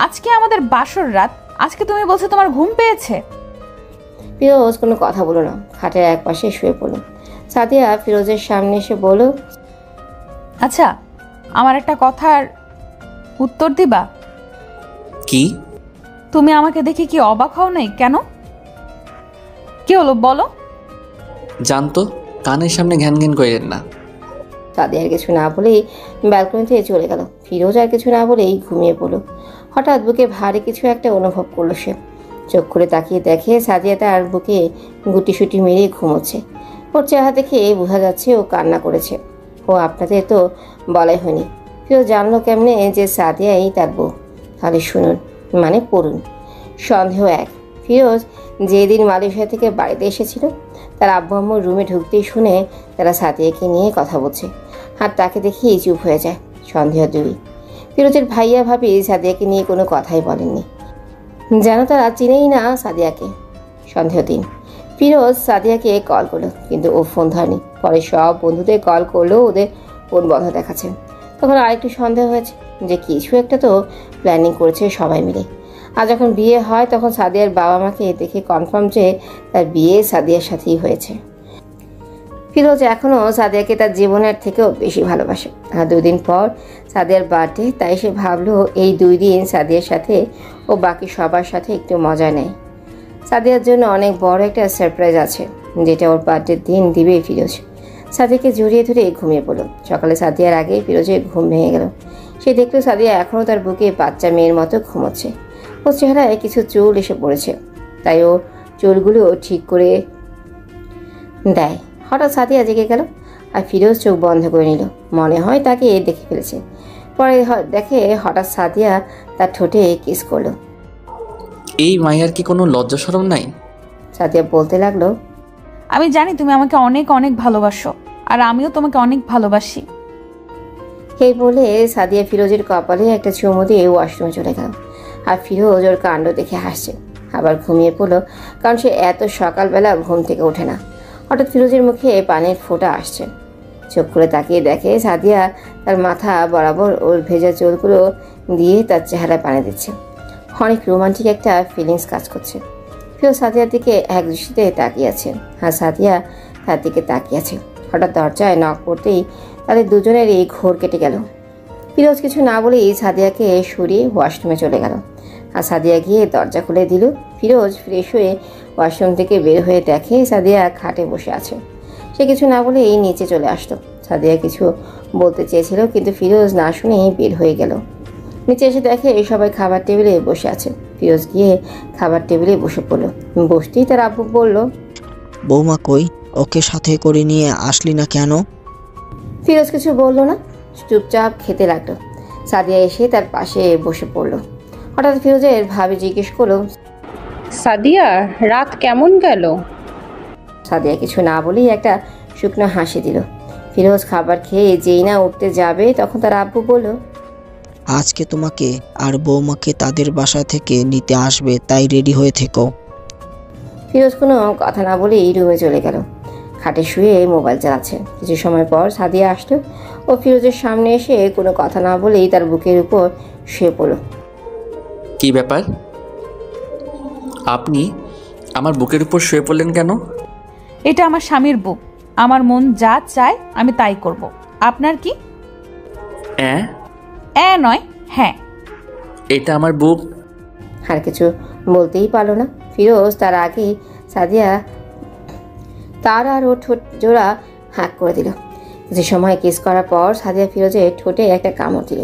আজকে আমাদের বাসর রাত, আজকে তুমি বলছো তোমার ঘুম পেয়েছে? ফিরোজ কোনো কথা বলো না, খাটের এক পাশে শুয়ে পড়ল। সাদিয়া ফিরোজের সামনে এসে বলল, আচ্ছা আমার একটা কথার উত্তর দিবা? কি? তুমি আমাকে দেখে কি অবাক হও নাই কেন? কি হলো বলো? জানতো, কানের সামনে ঘ্যান ঘ্যান করেন না। সাদিয়া আর কিছু না বলেই ব্যালকনিতে চলে গেল। ফিরোজ আর কিছু না বলেই ঘুমিয়ে পড়ল। হঠাৎ বুকে ভারী কিছু একটা অনুভব করলো সে। চোখ করে তাকিয়ে দেখে সাদিয়া তার বুকে গুটিসুটি মেরে ঘুমোচ্ছে। ওর চেহারা দেখে বোঝা যাচ্ছে ও কান্না করেছে। ও আপনাদের তো বলাই হয়নি। ফিরোজ জানলো কেমনে যে সাদিয়াই তার বউ? তাহলে শুনুন, মানে পড়ুন। সন্দেহ এক, ফিরোজ যেদিন মালয়েশিয়া থেকে বাড়িতে এসেছিল তার আব্বু আম্মুর রুমে ঢুকতেই শুনে তারা সাদিয়াকে নিয়ে কথা বলছে, আর তাকে দেখেই চুপ হয়ে যায়। সন্দেহ দুই, ফিরোজের ভাইয়া ভাবি সাদিয়াকে নিয়ে কোনো কথাই বলেননি, যেন তারা চিনেই না সাদিয়াকে। সন্দেহ তিন, ফিরোজ সাদিয়াকে কল করলো কিন্তু ও ফোন ধরেনি। পরে সব বন্ধুদের কল করলেও ওদের ফোন বন্ধ দেখাচ্ছে। তখন আরেকটু সন্দেহ হয়েছে যে কিছু একটা তো প্ল্যানিং করেছে সবাই মিলে। আর যখন বিয়ে হয় তখন সাদিয়ার বাবা মাকে দেখে কনফার্ম যে তার বিয়ে সাদিয়ার সাথেই হয়েছে। ফিরোজ এখনও সাদিয়াকে তার জীবনের থেকেও বেশি ভালোবাসে। আর 2 দিন পর সাদিয়ার বার্থডে, তাই সে ভাবলো এই 2 দিন সাদিয়ার সাথে ও বাকি সবার সাথে একটু মজা নেয়। সাদিয়ার জন্য অনেক বড় একটা সারপ্রাইজ আছে, যেটা ওর বার্থডের দিন দিবে ফিরোজ। সাদিয়াকে জড়িয়ে ধরে ঘুমিয়ে পড়ল। সকালে সাদিয়ার আগে ফিরোজের ঘুম ভেঙে গেল। সে দেখলো সাদিয়া এখনও তার বুকে বাচ্চা মেয়ের মতো ঘুমোচ্ছে। ওর চেহারায় কিছু চুল এসে পড়েছে, তাই ও চুলগুলো ঠিক করে দেয়। হঠাৎ সাদিয়া জেগে গেল আর ফিরোজ চোখ বন্ধ করে নিল। মনে হয় তাকে দেখে ফেলেছে। পরে দেখে হঠাৎ সাদিয়া তার ঠোঁটে কিস করলো। এই মাইয়ার কি কোনো লজ্জা শরম নাই? সাদিয়া বলতে লাগলো, আমি জানি তুমি আমাকে অনেক অনেক ভালোবাসো, আর আমিও তোমাকে অনেক ভালোবাসি। এই বলে সাদিয়া ফিরোজের কপালে একটা চুমু দিয়ে ওয়াশরুমে চলে গেল। আর ফিরোজ ওর কাণ্ড দেখে হাসছে। আবার ঘুমিয়ে পড়লো, কারণ সে এত সকালবেলা ঘুম থেকে ওঠে না। হঠাৎ ফিরোজের মুখে পানির ফোঁটা আসছে। চোখ করে তাকিয়ে দেখে সাদিয়া তার মাথা বরাবর ওর ভেজা চুলগুলো দিয়ে তার চেহারায় পানি দিচ্ছে। অনেক রোমান্টিক একটা ফিলিংস কাজ করছে। ফিরোজ সাদিয়ার দিকে এক দৃষ্টিতে তাকিয়ে আছে, আর সাদিয়া তার দিকে তাকিয়ে আছে। হঠাৎ দরজায় নক করতেই তাদের দুজনেরই ঘোর কেটে গেল। ফিরোজ কিছু না বলেই সাদিয়াকে সরিয়ে ওয়াশরুমে চলে গেল। আর সাদিয়া গিয়ে দরজা খুলে দিল। ফিরোজ ফ্রেশ হয়ে ওয়াশরুম থেকে বের হয়ে দেখে সাদিয়া খাটে বসে আছে। সে কিছু না বলেই নিচে চলে আসলো। সাদিয়া কিছু বলতে চেয়েছিল, কিন্তু ফিরোজ না শুনেই বের হয়ে গেল। নিচে এসে দেখে সবাই খাবার টেবিলে বসে আছে। ফিরোজ গিয়ে খাবার টেবিলে বসে পড়লো। বসতেই তার আব্বু বলল, বৌমা কই? ওকে সাথে করে নিয়ে আসলি না কেন? ফিরোজ কিছু বলল না, চুপচাপ খেতে লাগলো। সাদিয়া এসে তার পাশে বসে পড়লো। হঠাৎ ফিরোজের ভাবি জিজ্ঞেস করলো, সাদিয়া, রাত কেমন গেল? সাদিয়া কিছু না বলেই একটা শুকনো হাসি দিল। ফিরোজ খাবার খেয়ে যেই না উঠতে যাবে তখন তার আব্বু বলল, আজকে তোমাকে আর বৌমাকে তাদের বাসা থেকে নিতে আসবে, তাই রেডি হয়ে থেকো। ফিরোজ কোনো কথা না বলেই রুমে চলে গেল। খাটে শুয়ে মোবাইল চালাচ্ছে। কিছু সময় পর সাদিয়া আসলো ও ফিরোজের সামনে এসে কোনো কথা না বলেই তার বুকের উপর শুয়ে পড়ল। কি ব্যাপার? আপনি আমার বুকের উপর শুয়ে পড়লেন কেন? এটা আমার স্বামীর বুক, আমার মন যা চায় আমি তাই করব। আপনার কি? নয়, হ্যাঁ। এটা আমার বুক। আর কিছু বলতেই পারলো না ফিরোজ। তার আগেই সাদিয়া তার আর ওর ঠোঁট জোড়া হাঁক করে দিল। কিছু সময় কিস করার পর সাদিয়া ফিরোজের ঠোঁটে একটা কামড় দিল।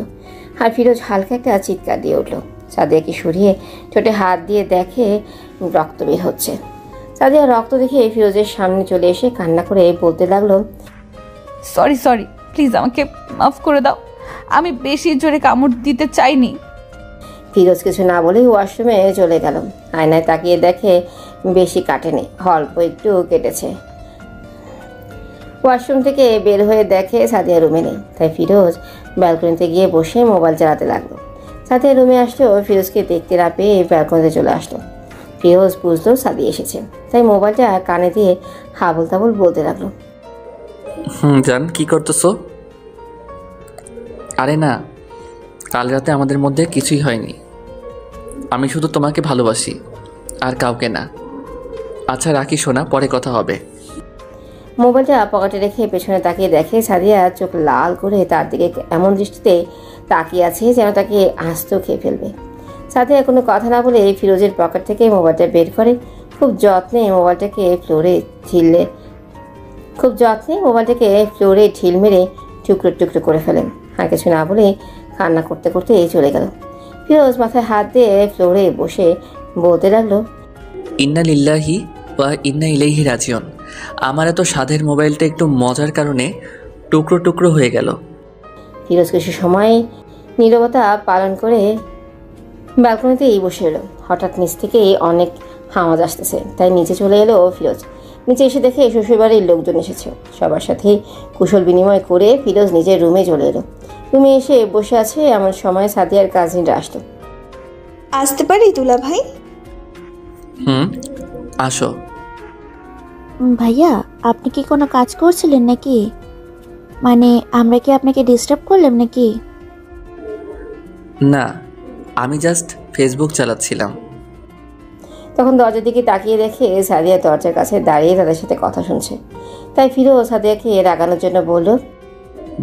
আর ফিরোজ হালকা একটা চিৎকার দিয়ে উঠল। সাদিয়াকে সরিয়ে ঠোঁটে হাত দিয়ে দেখে রক্ত বের হচ্ছে। সাদিয়া রক্ত দেখে ফিরোজের সামনে চলে এসে কান্না করে বলতে লাগলো, সরি সরি, প্লিজ আমাকে মাফ করে দাও, আমি বেশি জোরে কামড় দিতে চাইনি। ফিরোজ কিছু না বলেই ওয়াশরুমে চলে গেল। আয়নায় তাকিয়ে দেখে বেশি কাটেনি, অল্প একটু কেটেছে। ওয়াশরুম থেকে বের হয়ে দেখে সাদিয়া রুমে নেই। তাই ফিরোজ ব্যালকনিতে গিয়ে বসে মোবাইল চালাতে লাগলো। সাদিয়া রুমে আসলেও ফিরোজকে দেখতে না পেয়ে ব্যালকনিতে চলে আসলো। ফিরোজ বুঝলো সাদিয়া এসেছে, তাই মোবাইলটা কানে দিয়ে হাবল তাবল বলতে লাগলো, জান কি করতেছো? আরে না, কাল রাতে আমাদের মধ্যে কিছুই হয়নি। আমি শুধু তোমাকে ভালোবাসি, আর কাউকে না। আচ্ছা রাখি সোনা, পরে কথা হবে। মোবাইলটা পকেটে রেখে পেছনে তাকিয়ে দেখে সাদিয়া চোখ লাল করে তার দিকে এমন দৃষ্টিতে তাকিয়ে আছে যেন তাকে আস্ত খেয়ে ফেলবে। সাদিয়া কোনো কথা না বলে ফিরোজের পকেট থেকে মোবাইলটা বের করে খুব যত্নে মোবাইলটাকে ফ্লোরে ঢিল মেরে টুকরো টুকরো করে ফেলেন। আর কিছু না বলে কান্না করতে করতে চলে গেল। ফিরোজ মাথায় হাত দিয়ে ফ্লোরে বসে বলতে লাগলো, ইন্না লিল্লাহি ওয়া ইন্না ইলাইহি রাজিউন। আমার এত স্বাদের মোবাইলটা একটু মজার কারণে টুকরো টুকরো হয়ে গেল। ফিরোজ কিছু সময় নীরবতা পালন করে ব্যালকনিতেই বসে এলো। হঠাৎ নিচ থেকে অনেক আওয়াজ আসতেছে, তাই নিচে চলে এলো ফিরোজ। নিচে এসে দেখে শ্বশুরবাড়ির লোকজন এসেছে। সবার সাথে কুশল বিনিময় করে ফিরোজ নিজের রুমে চলে এলো। রুমে এসে বসে আছে এমন সময় সাদিয়ার কাজিনরা আসলো। আসতে পারি দুলা ভাই? আসো। ভাইয়া, আপনি কি কোনো কাজ করছিলেন নাকি? মানে আমরা কি আপনাকে ডিস্টার্ব করলাম নাকি? না, আমি জাস্ট ফেসবুক চালাচ্ছিলাম। তখন দরজার দিকে তাকিয়ে দেখে সাদিয়া দরজার কাছে দাঁড়িয়ে তাদের সাথে কথা শুনছে। তাই ফিরোজ সাদিয়াকে রাগানোর জন্য বলল,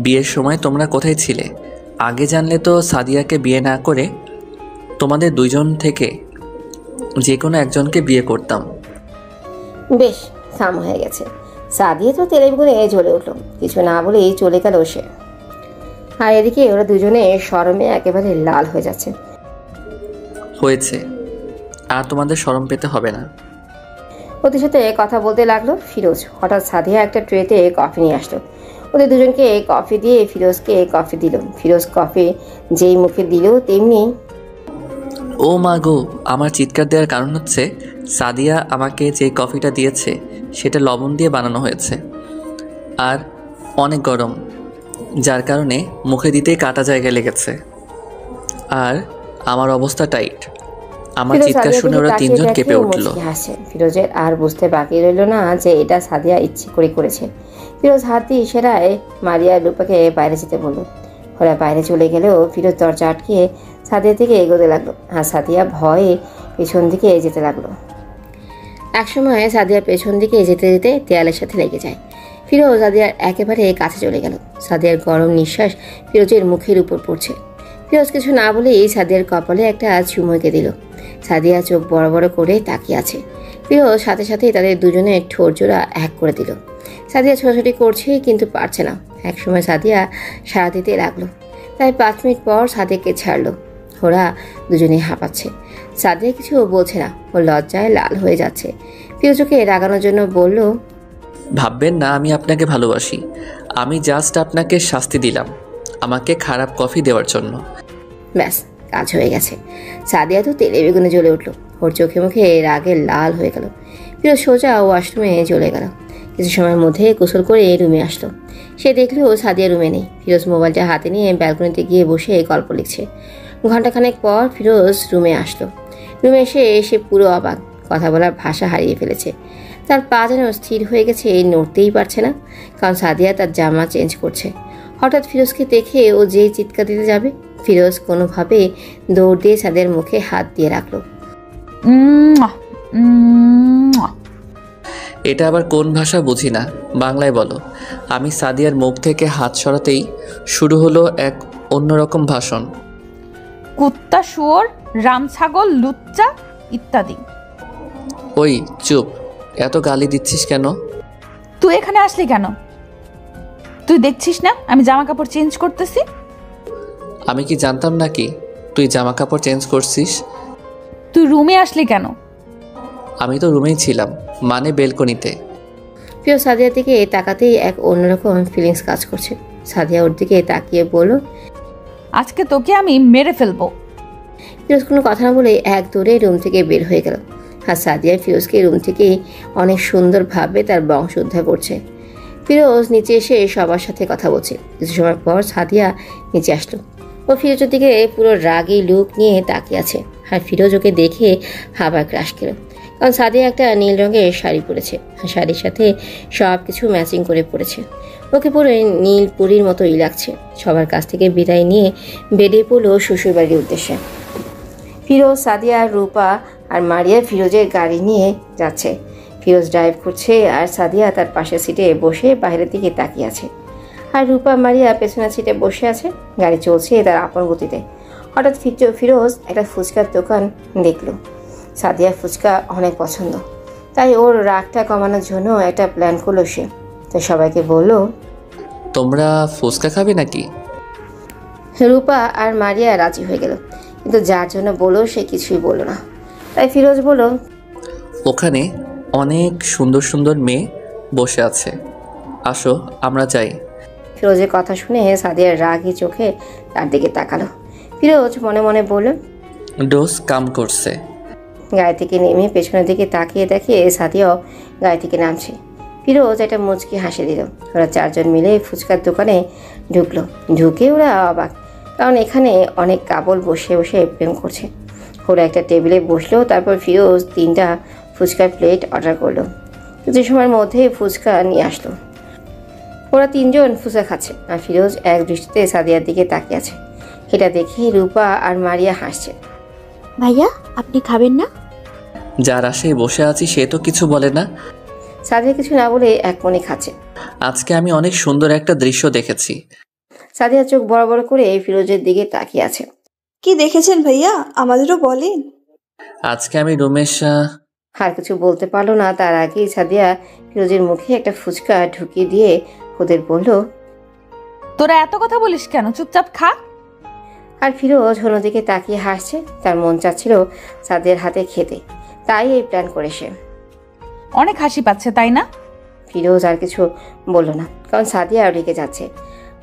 বিয়ের সময় তোমরা কোথায় ছিলে? আগে জানলে তো সাদিয়াকে বিয়ে না করে তোমাদের দুইজন থেকে যে কোনো একজনকে বিয়ে করতাম। বেশ থাম হয়ে গেছে। সাদিয়া তো তেলে বেগুনে জ্বলে উঠল। কিছু না বলেই চলে গেল সে। আর এদিকে ওরা দুজনে শরমে একেবারে লাল হয়ে যাচ্ছে। হয়েছে, আর তোমাদের শরম পেতে হবে না। ওদের সাথে কথা বলতে লাগলো ফিরোজ। হঠাৎ সাদিয়া একটা ট্রেতে কফি নিয়ে আসলো। ওদের দুজনকে কফি দিয়ে ফিরোজকে কফি দিল। ফিরোজ কফি যেই মুখে দিল তেমনি ও মা গো, আমার চিৎকার দেওয়ার কারণ হচ্ছে সাদিয়া আমাকে যে কফিটা দিয়েছে সেটা লবণ দিয়ে বানানো হয়েছে আর অনেক গরম, যার কারণে মুখে দিতেই কাটা জায়গায় লেগেছে আর আমার অবস্থা টাইট। আমার চিৎকার শুনে ওরা তিনজন কেঁপে উঠল। ফিরোজের আর বুঝতে বাকি রইল না যে এটা সাদিয়া ইচ্ছে করে করেছে। ফিরোজ হাত দিয়ে ইশারায় মারিয়া রূপাকে বাইরে যেতে বলল। ওরা বাইরে চলে গেলেও ফিরোজ দরজা আটকে সাদিয়ার দিকে এগোতে লাগলো। আর সাদিয়া ভয়ে পেছন দিকে যেতে লাগলো। একসময় সাদিয়ার পেছন দিকে যেতে যেতে দেয়ালের সাথে লেগে যায়। ফিরোজ সাদিয়ার একেবারে কাছে চলে গেল। সাদিয়ার গরম নিঃশ্বাস ফিরোজের মুখের উপর পড়ছে। ফিরোজ কিছু না বলেই সাদিয়ার কপালে একটা চুমু এঁকে দিল। সাদিয়া চোখ বড় বড় করে তাকিয়ে আছে। ফিরোজ সাথে সাথেই তাদের দুজনের ঠোঁট জোড়া এক করে দিল। সাদিয়া ছোটাছুটি করছে কিন্তু পারছে না। একসময় সাদিয়া সাড়া দিতে লাগলো। তাই 5 মিনিট পর সাদিয়াকে ছাড়লো। ওরা দুজনেই হাঁপাচ্ছে। সাদিয়া কিছু বলছে না, ও লজ্জায় লাল হয়ে যাচ্ছে। ফিরোজকে রাগানোর জন্য বলল, ভাববেন না আমি আপনাকে ভালোবাসি, আমি জাস্ট আপনাকে শাস্তি দিলাম আমাকে খারাপ কফি দেওয়ার জন্য। ব্যাস, কাজ হয়ে গেছে। সাদিয়া তো তেলে বেগুনে জ্বলে উঠল। ওর চোখে মুখে রাগে লাল হয়ে গেল। ফিরোজ সোজা ওয়াশরুমে চলে গেল। কিছু সময়ের মধ্যে গোসল করে রুমে আসলো। সে দেখলো সাদিয়া রুমে নেই। ফিরোজ মোবাইলটা হাতে নিয়ে ব্যালকনিতে গিয়ে বসে গল্প লিখছে। ঘন্টাখানেক পর ফিরোজ রুমে আসলো। রুমে এসে সে পুরো অবাক, কথা বলার ভাষা হারিয়ে ফেলেছে। তার পা যেন স্থির হয়ে গেছে, নড়তেই পারছে না, কারণ সাদিয়া তার জামা চেঞ্জ করছে। হঠাৎ ফিরোজকে দেখে ও যেই চিৎকার দিতে যাবে, ফিরোজ কোনোভাবে দৌড় দিয়ে সাদিয়ার মুখে হাত দিয়ে রাখলো। এটা আবার কোন ভাষা বুঝি না, বাংলায় বলো। আমি সাদিয়ার মুখ থেকে হাত সরাতেই শুরু হলো এক অন্যরকম ভাষণ। কুত্তা, শুয়োর, রাম ছাগল, লুচ্চা ইত্যাদি। ওই চুপ, এত গালি দিচ্ছিস কেন? তুই এখানে আসলি কেন? তুই দেখছিস না আমি জামা কাপড় চেঞ্জ করতেছি? আমি কি জানতাম নাকি তুই জামা কাপড় চেঞ্জ করছিস? তুই রুমে আসলি কেন? আমি তো রুমেই ছিলাম, মানে বেলকনিতে। ফিরোজ সাদিয়ার দিকে তাকাতেই এক অন্যরকম ফিলিংস কাজ করছে। সাদিয়া ওর দিকে তাকিয়ে বলল, আজকে তোকে আমি মেরে ফেলবো। ফিরোজ কোনো কথা না বলে এক দৌড়ে রুম থেকে বের হয়ে গেল। আর সাদিয়া ফিরোজকে রুম থেকে অনেক সুন্দরভাবে তার বংশ উদ্ধার করছে। ফিরোজ নিচে এসে সবার সাথে কথা বলছে। কিছু সময় পর সাদিয়া নিচে আসলো। ও ফিরোজের দিকে পুরো রাগী লুক নিয়ে তাকিয়ে আছে। আর ফিরোজ ওকে দেখে হাওয়া ক্রাশ খেল, কারণ সাদিয়া একটা নীল রঙের শাড়ি পরেছে। আর শাড়ির সাথে সব কিছু ম্যাচিং করে পরেছে। ওকে পরে নীল পুরীর মতোই লাগছে। সবার কাছ থেকে বিদায় নিয়ে বেরিয়ে পড়লো শ্বশুরবাড়ির উদ্দেশ্যে। ফিরোজ, সাদিয়া, রূপা আর মারিয়া ফিরোজের গাড়ি নিয়ে যাচ্ছে। ফিরোজ ড্রাইভ করছে আর সাদিয়া তার পাশের সিটে বসে বাইরের দিকে তাকিয়ে আছে। আর রূপা মারিয়া পেছনের সিটে বসে আছে। গাড়ি চলছে তার আপন গতিতে। হঠাৎ ফিরোজ একটা ফুচকার দোকান দেখলো। সাদিয়ার ফুচকা অনেক পছন্দ, তাই ওর রাগটা কমানোর জন্য একটা প্ল্যান করলো সে। তাই সবাইকে বলল, তোমরা ফুচকা খাবে নাকি? রূপা আর মারিয়া রাজি হয়ে গেল, কিন্তু যার জন্য বললো সে কিছুই বলল না। তাই ফিরোজ বলল, ওখানে অনেক সুন্দর সুন্দর মেয়ে বসে আছে, আসো আমরা যাই। ফিরোজের কথা শুনে সাদিয়ার রাগী চোখে তার দিকে তাকালো। ফিরোজ মনে মনে বলল, ডোজ কাম করছে। গাড়ি থেকে নেমে পেছনের দিকে তাকিয়ে দেখে সাদিয়াও গাড়ি থেকে নামছে। ফিরোজ একটা মুচকি হাসি দিল। ওরা চারজন মিলে ফুচকার দোকানে ঢুকলো। ঢুকে ওরা অবাক, কারণ এখানে অনেক কাপড় বসে বসে প্রেম করছে। ওরা একটা টেবিলে বসলো। তারপর ফিরোজ 3টা ফুচকার প্লেট অর্ডার করলো। কিছু সময়ের মধ্যে ফুচকা নিয়ে আসলো। ওরা 3জন ফুচকা খাচ্ছে আর ফিরোজ এক দৃষ্টিতে সাদিয়ার দিকে তাকিয়ে আছে। এটা দেখে রূপা আর মারিয়া হাসছে। ভাইয়া, আপনি খাবেন না? যার আশায় বসে আছি সে তো কিছু বলে না। সাদিয়া কিছু না বলে এক মনে খাচ্ছে। আজকে আমি অনেক সুন্দর একটা দৃশ্য দেখেছি। সাদিয়া চোখ বড় বড় করে ফিরোজের দিকে তাকিয়ে আছে। কি দেখেছেন ভাইয়া, আমাদেরও বলেন। আজকে আমি রমেশ আর কিছু বলতে পারলো না। তার আগেই সাদিয়া ফিরোজের মুখে একটা ফুচকা ঢুকিয়ে দিয়ে ওদের বলল, তোরা এত কথা বলিস কেন? চুপচাপ খা। আর ফিরোজ অন্যদিকে তাকিয়ে হাসছে। তার মন চাচ্ছিল সাদিয়ার হাতে খেতে, তাই এই প্ল্যান করে সে। অনেক হাসি পাচ্ছে তাই না? ফিরোজ আর কিছু বলল না, কারণ সাদিয়া রেগে যাচ্ছে।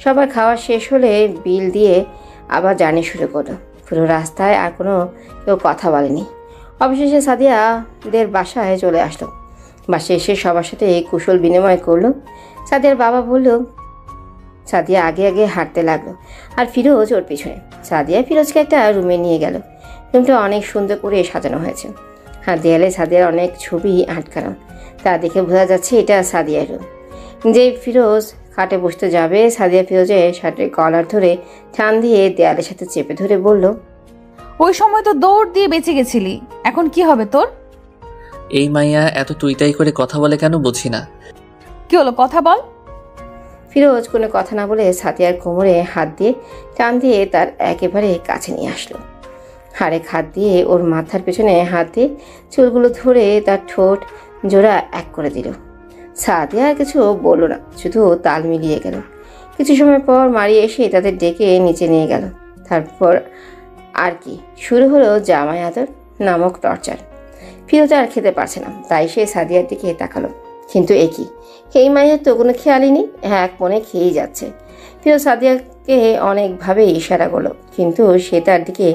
সবার খাওয়া শেষ হলে বিল দিয়ে আবার জার্নি শুরু করলো। পুরো রাস্তায় আর কোনো কেউ কথা বলেনি। অবশেষে সাদিয়াদের বাসায় চলে আসলো। বাসায় এসে সবার সাথে কুশল বিনিময় করলো। সাদিয়ার বাবা বলল, সাদিয়া আগে আগে হাঁটতে লাগলো আর ফিরোজ ওর পিছনে। সাদিয়া ফিরোজকে একটা রুমে নিয়ে গেল। রুমটা অনেক সুন্দর করে সাজানো হয়েছে। আর দেয়ালে সাদিয়ার অনেক ছবি আটকানো। তা দেখে বোঝা যাচ্ছে এটা সাদিয়ার রুম। যে ফিরোজ খাটে বসতে যাবে, সাদিয়া ফিরোজের শার্টের কলার ধরে টান দিয়ে দেয়ালের সাথে চেপে ধরে বলল, ওই সময় তো দৌড় দিয়ে বেঁচে গেছিলি, এখন কি হবে তোর? এই মাইয়া এত তুইতাই করে কথা বলে কেন বুঝি না। কি হলো, কথা বল। ফিরোজ কোনো কথা না বলে সাদিয়ার কোমরে হাত দিয়ে টান দিয়ে তার একেবারে কাছে নিয়ে আসলো। হাড়ে হাত দিয়ে ওর মাথার পেছনে হাত দিয়ে চুলগুলো ধরে তার ঠোঁট জোড়া এক করে দিল। সাদিয়া আর কিছু বলল না, শুধু তাল মিলিয়ে গেল। কিছু সময় পর মারিয়ে এসে তাদের ডেকে নিচে নিয়ে গেল। তারপর আর কি শুরু হলো জামাই আদর নামক টর্চার। ফিরোজ আর খেতে পারছে না, তাই সে সাদিয়ার দিকে তাকালো। কিন্তু একই এই মায়ের তো কোনো খেয়ালই নেই, এক মনে খেয়েই যাচ্ছে। ফিরোজ সাদিয়াকে অনেকভাবে ইশারা করলো, কিন্তু সে তার দিকে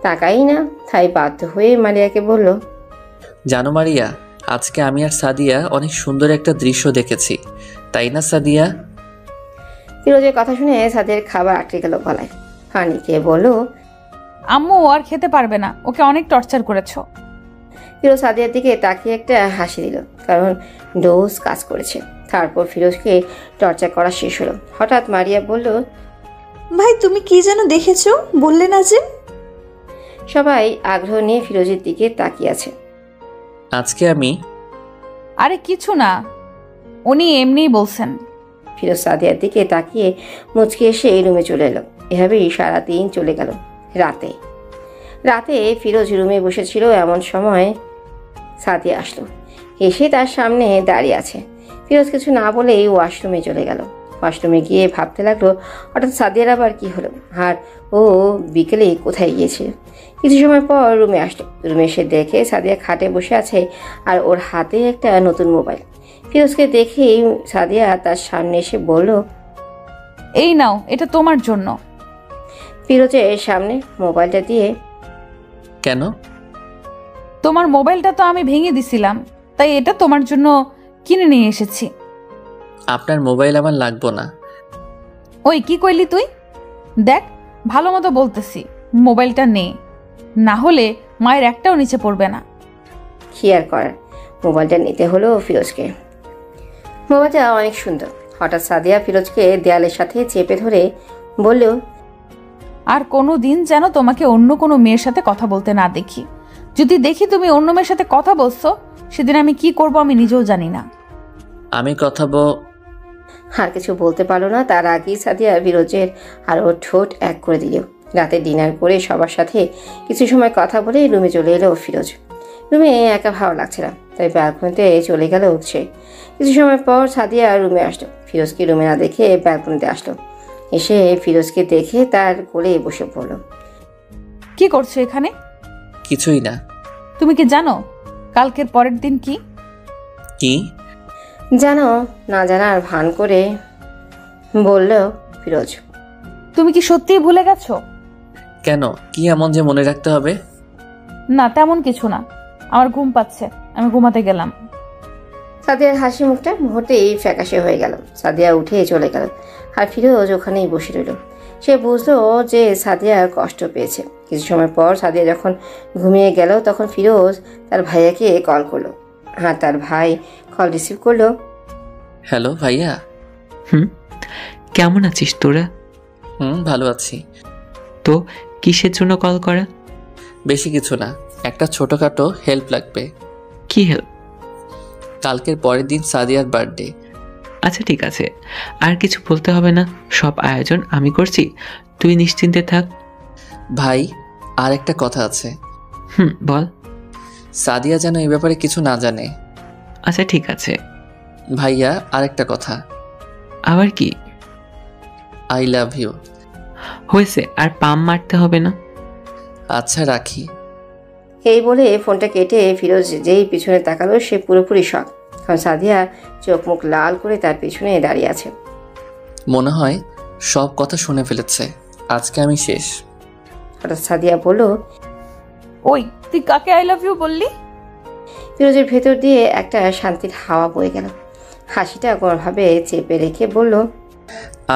তাকাই না। তাই বাধ্য হয়ে মারিয়াকে বলল, জানো মারিয়া, আজকে আমি আর সাদিয়া অনেক সুন্দর একটা দৃশ্য দেখেছি, তাই না সাদিয়া? ফিরোজের কথা শুনে সাদিয়ার খাবার আটকে গেল গলায়। হানিকে বলল, আম্মু আর খেতে পারবে না, ওকে অনেক টর্চার করেছো। ফিরোজ সাদিয়ার দিকে তাকিয়ে একটা হাসি দিল, কারণ ডোজ কাজ করেছে। তারপর ফিরোজকে টর্চার করা শেষ হলো। হঠাৎ মারিয়া বলল, ভাই তুমি কি যেন দেখেছো, বললে না যে? সবাই আগ্রহ নিয়ে ফিরোজের দিকে তাকিয়ে আছে। আজকে আমি আরে কিছু না, উনি এমনিই বলছেন। ফিরোজ সাদিয়ার দিকে তাকিয়ে মুচকে এসে এই রুমে চলে এলো। এভাবেই সারাদিন চলে গেল। রাতে ফিরোজ রুমে বসেছিল, এমন সময় সাদিয়া আসলো। এসে তার সামনে দাঁড়িয়ে আছে। ফিরোজ কিছু না বলেই ওয়াশরুমে চলে গেল। ওয়াশরুমে গিয়ে ভাবতে লাগলো, হঠাৎ সাদিয়ার আবার কি হলো, আর ও বিকেলে কোথায় গিয়েছিল। কিছু সময় পর রুমে আসলো। রুমে এসে দেখে সাদিয়া খাটে বসে আছে আর ওর হাতে একটা নতুন মোবাইল। ফিরোজকে দেখেই সাদিয়া তার সামনে এসে বলল, এই নাও, এটা তোমার জন্য। ফিরোজের সামনে মোবাইলটা দিয়ে, কেন? তোমার মোবাইলটা তো আমি ভেঙে দিছিলাম, তাই এটা তোমার জন্য কিনে নিয়ে এসেছি। আপনার মোবাইল আমার লাগবো না। ওই কি কইলি তুই? দেখ ভালো মতো বলতেছি, মোবাইলটা নে, না হলে মায়ের একটাও নিচে পড়বে না। কি আর করার, মোবাইলটা নিতে হলো ফিরোজকে। মোবাইলটা অনেক সুন্দর। হঠাৎ সাদিয়া ফিরোজকে দেয়ালের সাথে চেপে ধরে বলল, আর কোনো দিন যেন তোমাকে অন্য কোনো মেয়ের সাথে কথা বলতে না দেখি, যদি দেখি তুমি অন্য মেয়ের সাথে কথা বলছো, সেদিন আমি কি করব আমি নিজেও জানি না। আমি কথা আর কিছু বলতে পারলো না, তার আগেই সাদিয়া ফিরোজের আরও ঠোঁট এক করে দিল। রাতে ডিনার করে সবার সাথে কিছু সময় কথা বলে রুমে চলে এলো ফিরোজ। রুমে একা ভালো লাগছে না, তাই ব্যালকনিতে চলে গেল সে। কিছু সময় পর সাদিয়া রুমে আসলো। ফিরোজকে রুমে না দেখে ব্যালকনিতে আসলো। এসে ফিরোজকে দেখে তার কোলে বসে পড়ল। কি করছো এখানে? কিছুই না। তুমি কি জানো কালকের পরের দিন কি? কি জানো না জানার ভান করে বলল ফিরোজ। তুমি কি সত্যিই ভুলে গেছো? কেন, কি এমন যে মনে রাখতে হবে? না তেমন কিছু না, আমার ঘুম পাচ্ছে, আমি ঘুমাতে গেলাম। সাদিয়ার হাসি মুখটা মুহূর্তেই ফ্যাকাশে হয়ে গেল। সাদিয়া উঠে চলে গেল আর ফিরোজ ওখানেই বসে রইল। সে বুঝলো যে সাদিয়া কষ্ট পেয়েছে। কিছু সময় পর সাদিয়া যখন ঘুমিয়ে গেল তখন ফিরোজ তার ভাইয়াকে কল করলো। হ্যাঁ, তার ভাই কল রিসিভ করলো। হ্যালো ভাইয়া। কেমন আছিস তোরা? ভালো আছি। তো কিসের জন্য কল করা? বেশি কিছু না, একটা ছোটখাটো হেল্প লাগবে। কি হেল্প? কালকের পরের দিন সাদিয়ার বার্থডে। আচ্ছা ঠিক আছে, আর কিছু বলতে হবে না, সব আয়োজন আমি করছি, তুই নিশ্চিন্তে থাক। ভাই, আর একটা কথা আছে। বল। সাদিয়া যেন এই ব্যাপারে কিছু না জানে। আচ্ছা ঠিক আছে। ভাইয়া, আর একটা কথা। আবার কি? I love you. হয়েছে, আর পাম মারতে হবে না। আচ্ছা রাখি। এই বলে ফোনটা কেটে ফিরোজ যেই পিছনে তাকালো সে পুরোপুরি শক। কারণ সাদিয়া চোখ মুখ লাল করে তার পিছনে দাঁড়িয়ে আছে। মনে হয় সব কথা শুনে ফেলেছে, আজকে আমি শেষ। হঠাৎ সাদিয়া বলল, ওই তুই কাকে আই লাভ ইউ বললি? ফিরোজের ভেতর দিয়ে একটা শান্তির হাওয়া বয়ে গেল। হাসিটা কোনোভাবে চেপে রেখে বলল,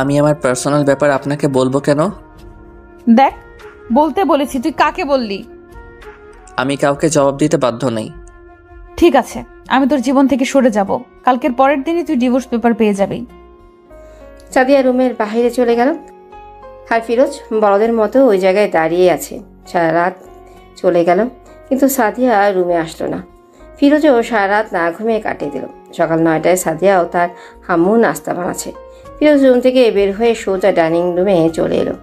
আমি আমার পার্সোনাল ব্যাপার আপনাকে বলবো কেন? দেখ, বলতে বলেছি, তুই কাকে বললি? আমি কাউকে জবাব দিতে বাধ্য নই। ঠিক আছে, আমি তোর জীবন থেকে সরে যাব। কালকের পরের দিনই তুই ডিভোর্স পেপার পেয়ে যাবি। সাদিয়া রুমের বাইরে চলে গেল আর ফিরোজ বড়দের মতো ওই জায়গায় দাঁড়িয়ে আছে। সারা রাত চলে গেল কিন্তু সাদিয়া রুমে আসলো না। ফিরোজও সারা রাত না ঘুমিয়ে কাটিয়ে দিল। সকাল 9টায় সাদিয়াও তার আম্মু নাস্তা বানাচ্ছে। ফিরোজ রুম থেকে বের হয়ে সোজা ডাইনিং রুমে চলে এলো।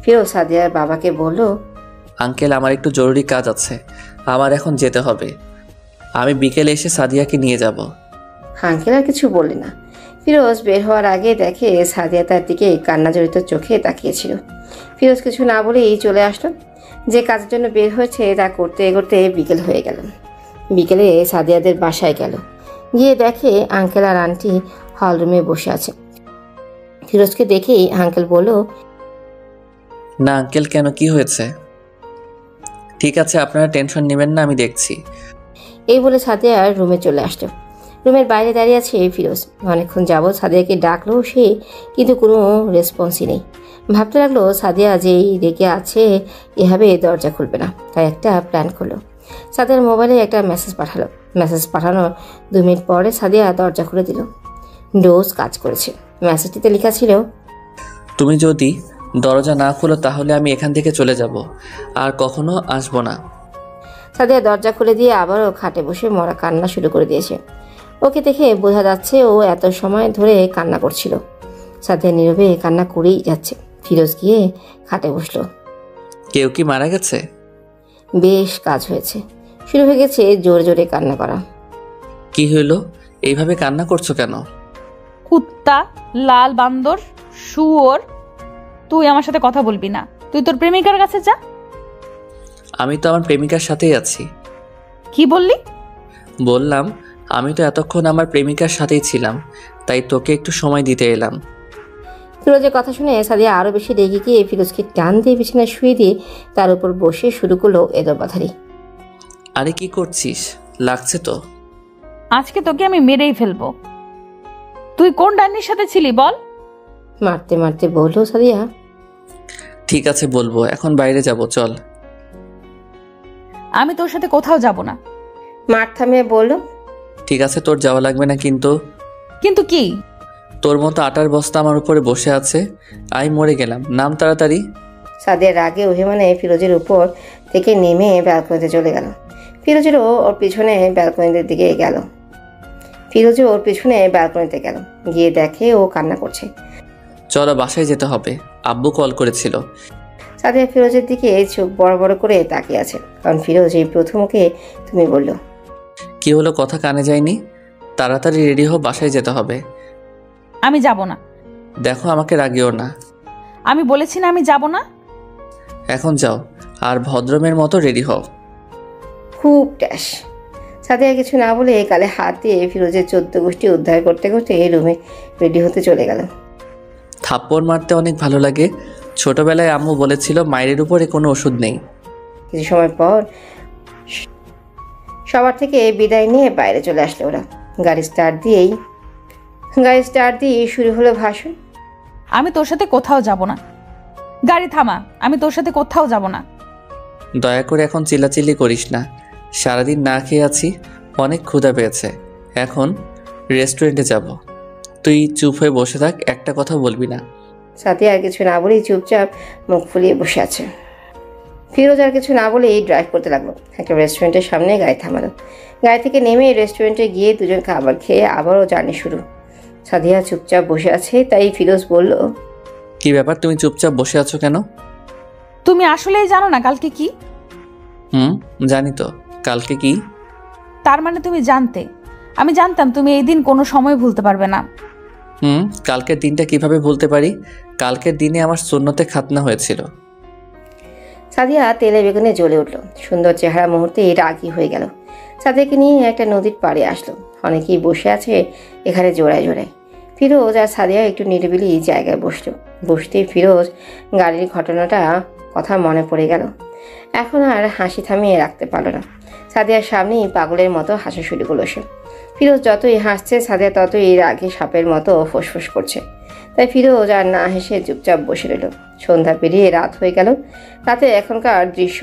ফিরোজ সাদিয়ার বাবাকে বলল, আঙ্কেল, আমার একটু জরুরি কাজ আছে, আমার এখন যেতে হবে। আমি বিকেলে এসে সাদিয়াকে নিয়ে যাব। আঙ্কেল আর কিছু বললে না। ফিরোজ বের হওয়ার আগে দেখে সাদিয়া তার দিকে কান্নাজড়িত চোখে তাকিয়েছিল। ফিরোজ কিছু না বলেই চলে আসলো। যে কাজের জন্য বের হয়েছে তা করতে করতে বিকেল হয়ে গেল। বিকেলে সাদিয়াদের বাসায় গেল। গিয়ে দেখে আঙ্কেল আর আন্টি হল রুমে বসে আছে। ফিরোজকে দেখেই আঙ্কেল বলল, না আঙ্কেল, কেন, কি হয়েছে? ঠিক আছে, আপনারা টেনশন নেবেন না, আমি দেখছি। এই বলে সাদিয়া রুমে চলে আসলো। রুমের বাইরে দাঁড়িয়ে আছে ফিরোজ। অনেকক্ষণ যাবৎ সাদিয়াকে ডাকলো সে, কিন্তু কোনো রেসপন্সই নেই। ভাবতে লাগলো সাদিয়া যেই রেগে আছে এভাবে দরজা খুলবে না, তাই একটা প্ল্যান করলো। সাদিয়ার মোবাইলে একটা মেসেজ পাঠালো। মেসেজ পাঠানোর 2 মিনিট পরে সাদিয়া দরজা খুলে দিল। ডোজ কাজ করেছে। মেসেজটিতে লেখা ছিল, তুমি যদি দরজা না খোলো তাহলে আমি এখান থেকে চলে যাব, আর কখনো আসবো না। সাদিয়া দরজা খুলে দিয়ে আবারও খাটে বসে মরা কান্না শুরু করে দিয়েছে। ওকে দেখে বোঝা যাচ্ছে ও এত সময় ধরে কান্না করছিল। সাদিয়া নীরবে কান্না করেই যাচ্ছে। ফিরোজ গিয়ে খাটে বসলো। কেউ কি মারা গেছে? বেশ কাজ হয়েছে। শুরু হয়ে গেছে জোরে জোরে কান্না করা। কি হইল, এইভাবে কান্না করছো কেন? কুত্তা, লাল বান্দর, শুয়োর, তুই আমার সাথে কথা বলবি না। তুই তোর প্রেমিকার কাছে যা। আমি তো আমার প্রেমিকার সাথেই আছি। কি বললি? বললাম আমি তো এতক্ষণ আমার প্রেমিকার সাথেই ছিলাম, তাই তোকে একটু সময় দিতে এলাম। ফিরোজের কথা শুনে সাদিয়া আরো বেশি রেগে গিয়ে ফিরোজকে টান দিয়ে বিছানায় শুয়ে দিয়ে তার উপর বসে শুরু করলো এদরবাধারি। আরে কি করছিস, লাগছে তো? আজকে তোকে আমি মেরেই ফেলবো। তুই কোন ডাইনির সাথে ছিলি বল? মারতে মারতে বললো সাদিয়া। ঠিক আছে বলবো, এখন বাইরে যাব, চল। আমি তোর সাথে কোথাও যাব না। মার থামিয়ে বলল, ঠিক আছে, তোর যাওয়া লাগবে না। কিন্তু কিন্তু কি? তোর মতো আটার বস্তা আমার উপরে বসে আছে, আমি মরে গেলাম, নাম তাড়াতাড়ি। সাদিয়া রাগে অভিমানে ফিরোজের উপর থেকে নেমে ব্যালকনিতে চলে গেল। ফিরোজও ওর পিছনে ব্যালকনিতে গেল। গিয়ে দেখে ও কান্না করছে। চলো বাসায় যেতে হবে, আব্বু কল করেছিল। সাদিয়া ফিরোজের দিকে চোখ বড় বড় করে তাকিয়ে আছে, কারণ ফিরোজ এই প্রথম ওকে তুমি বলল। কি হলো, কথা কানে যায়নি? তাড়াতাড়ি রেডি হও, বাসায় যেতে হবে। আমি যাব না। দেখো আমাকে রাগিও না। আমি বলেছি না আমি যাব না। এখন যাও, আর ভদ্রমের মতো রেডি হও। খুব ট্যাশ। সাদিয়া কিছু না বলে গালে হাত দিয়ে ফিরোজের 14 গোষ্ঠী উদ্ধার করতে করতে রুমে রেডি হতে চলে গেল। থাপ্পড় মারতে অনেক ভালো লাগে। ছোটবেলায় আম্মু বলেছিল মায়ের উপরে কোনো ওষুধ নেই। কিছু সময় পর সবার থেকে বিদায় নিয়ে বাইরে চলে আসলো ওরা। গাড়ি স্টার্ট দিয়ে শুরু হলো ভাষণ। আমি তোর সাথে কোথাও যাব না। গাড়ি থামা, আমি তোর সাথে কোথাও যাব না। দয়া করে এখন চিল্লাচিল্লি করিস না। সারাদিন না খেয়ে আছি, অনেক ক্ষুধা পেয়েছে। এখন রেস্টুরেন্টে যাব। তুই চুপ হয়ে বসে থাক, একটা কথা বলবি না। সাদিয়া আর কিছু না বলেই চুপচাপ মুখ ফুলিয়ে বসে আছে। ফিরোজ আর কিছু না বলেই ড্রাইভ করতে লাগলো। একটা রেস্টুরেন্টের সামনে গাড়ি থামালো। গাড়ি থেকে নেমে রেস্টুরেন্টে গিয়ে দুজন খাবার খেয়ে আবারও জার্নি শুরু। সাদিয়া চুপচাপ বসে আছে, তাই ফিরোজ বলল, কি ব্যাপার, তুমি চুপচাপ বসে আছো কেন? তুমি আসলেই জানো না কালকে কি? জানি তো। কালকে কি? তার মানে তুমি জানতে। আমি জানতাম তুমি এই দিন কোনো সময় ভুলতে পারবে না। কালকের দিনটা কিভাবে ভুলতে পারি? কালকের দিনে আমার সুন্নতে খাতনা হয়েছিল। সাদিয়া তেলে বেগুনে জ্বলে উঠল। সুন্দর চেহারা মুহূর্তে রাগী হয়ে গেল। সাদিয়াকে নিয়ে একটা নদীর পাড়ে আসলো। অনেকেই বসে আছে এখানে জোড়ায় জোড়ায়। ফিরোজ আর সাদিয়া একটু নিরিবিলি জায়গায় বসতেই ফিরোজ গাড়ির ঘটনাটা কথা মনে পড়ে গেল। এখন আর হাসি থামিয়ে রাখতে পারল না। সাদিয়ার সামনেই পাগলের মতো হাসা শুরু করলো সে। ফিরোজ যতই হাসছে, সাদিয়া ততই রাগে সাপের মতো ফোঁসফোঁস করছে। তাই ফিরোজ আর না হেসে চুপচাপ বসে রইল। সন্ধ্যা পেরিয়ে রাত হয়ে গেল। রাতে এখানকার দৃশ্য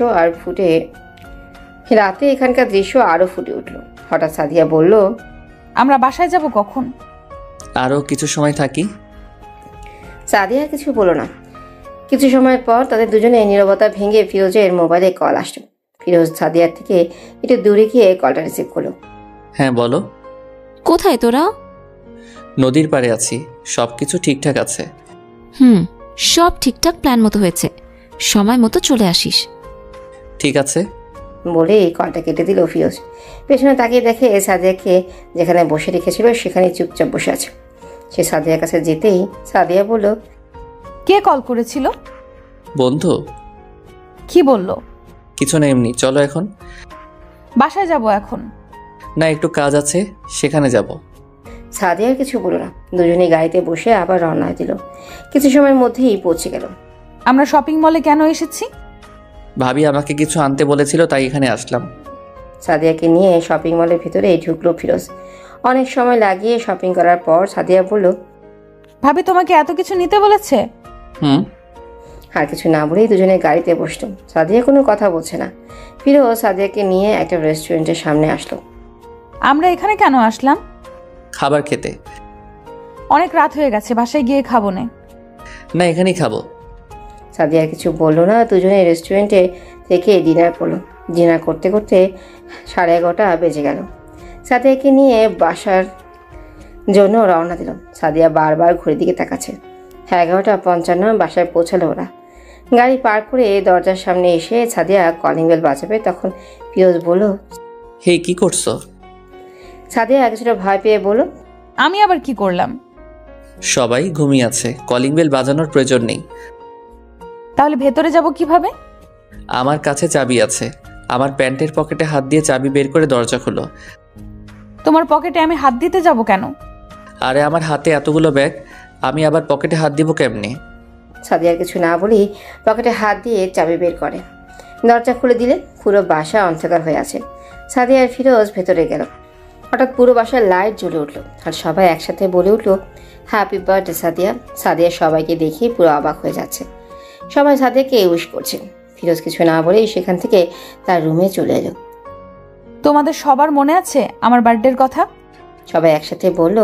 আরো ফুটে উঠল। হঠাৎ সাদিয়া বলল, আমরা বাসায় যাব কখন? আরো কিছু সময় থাকি। সাদিয়া কিছু বলল না। কিছু সময় পর তাদের দুজনে নীরবতা ভেঙে ফিরোজের মোবাইলে কল আসলো। ফিরোজ সাদিয়ার থেকে একটু দূরে গিয়ে কলটা রিসিভ করলো। হ্যাঁ বলো। কোথায় তোরা? নদীর পাড়ে আছি, সবকিছু ঠিকঠাক আছে। সব ঠিকঠাক প্ল্যান মতো হয়েছে, সময় মতো চলে আসিস। ঠিক আছে বলে কলটা কেটে দিল ফিরোজ। পেছনে তাকিয়ে দেখে সাদিয়াকে যেখানে বসে রেখেছিল সেখানে চুপচাপ বসে আছে। সে সাদিয়ার কাছে যেতেই সাদিয়া বলল, কে কল করেছিল? বন্ধু। কি বলল? কিছু না, এমনি। চলো এখন। বাসায় যাব এখন না, একটু কাজ আছে, সেখানে যাব। সাদিয়ার কিছু বলল না। দুজনেই গাড়িতে বসে আবার রওনা দিল। কিছু সময়ের মধ্যেই পৌঁছে গেল। আমরা শপিং মলে কেন এসেছি? ভাবি আমাকে কিছু আনতে বলেছিল, তাই এখানে আসলাম। সাদিয়াকে নিয়ে শপিং মলের ভিতরে ঢুকলো ফিরোজ। অনেক সময় লাগিয়ে শপিং করার পর সাদিয়া বলল, ভাবি তোমাকে এত কিছু নিতে বলেছে? আর কিছু না বলেই দুজনে গাড়িতে বসলো। সাদিয়া কোনো কথা বলছে না। ফিরোজ সাদিয়াকে নিয়ে একটা রেস্টুরেন্টের সামনে আসলো। আমরা এখানে কেন আসলাম? খাবার খেতে। অনেক রাত হয়ে গেছে, বাসায় গিয়ে খাবো না। এখানেই খাবো। সাদিয়া কিছু বললো না। দুজনে রেস্টুরেন্টে থেকে ডিনার করলো। ডিনার করতে করতে 11:30 বেজে গেল। সাদিয়াকে নিয়ে বাসার জন্য রওনা দিল। সাদিয়া বারবার ঘড়ির দিকে তাকাচ্ছে। 11:55 বাসায় পৌঁছালো ওরা। গাড়ি পার করে দরজার সামনে এসে সাদিয়া কলিং বেল বাজাবে, তখন ফিরোজ বলল, হে কি করছো? সাদিয়া কিছুটা ভয় পেয়ে বলল, আমি আবার কি করলাম? সবাই ঘুমিয়ে আছে, কলিং বেল বাজানোর প্রয়োজন নেই। তাহলে ভেতরে যাব কিভাবে? আমার কাছে চাবি আছে। আমার প্যান্টের পকেটে হাত দিয়ে চাবি বের করে দরজা খুলো। তোমার পকেটে আমি হাত দিতে যাব কেন? আরে আমার হাতে এতগুলো ব্যাগ, আমি আবার পকেটে হাত দিব কেমনে? সাদিয়ার কিছু না বলেই পকেটে হাত দিয়ে চাবি বের করে। দরজা খুলে দিলে পুরো বাসা অন্ধকার হয়ে আছে। সাদিয়া আর ফিরোজ ভেতরে গেল। হঠাৎ পুরো বাসার লাইট জ্বলে উঠলো আর সবাই একসাথে বলে উঠলো, হ্যাপি বার্থডে সাদিয়া। সাদিয়া সবাইকে দেখে পুরো অবাক হয়ে যাচ্ছে। সবাই সাদিয়াকে উইশ করছে। ফিরোজ কিছু না বলেই সেখান থেকে তার রুমে চলে এলো। তোমাদের সবার মনে আছে আমার বার্থডের কথা? সবাই একসাথে বলল,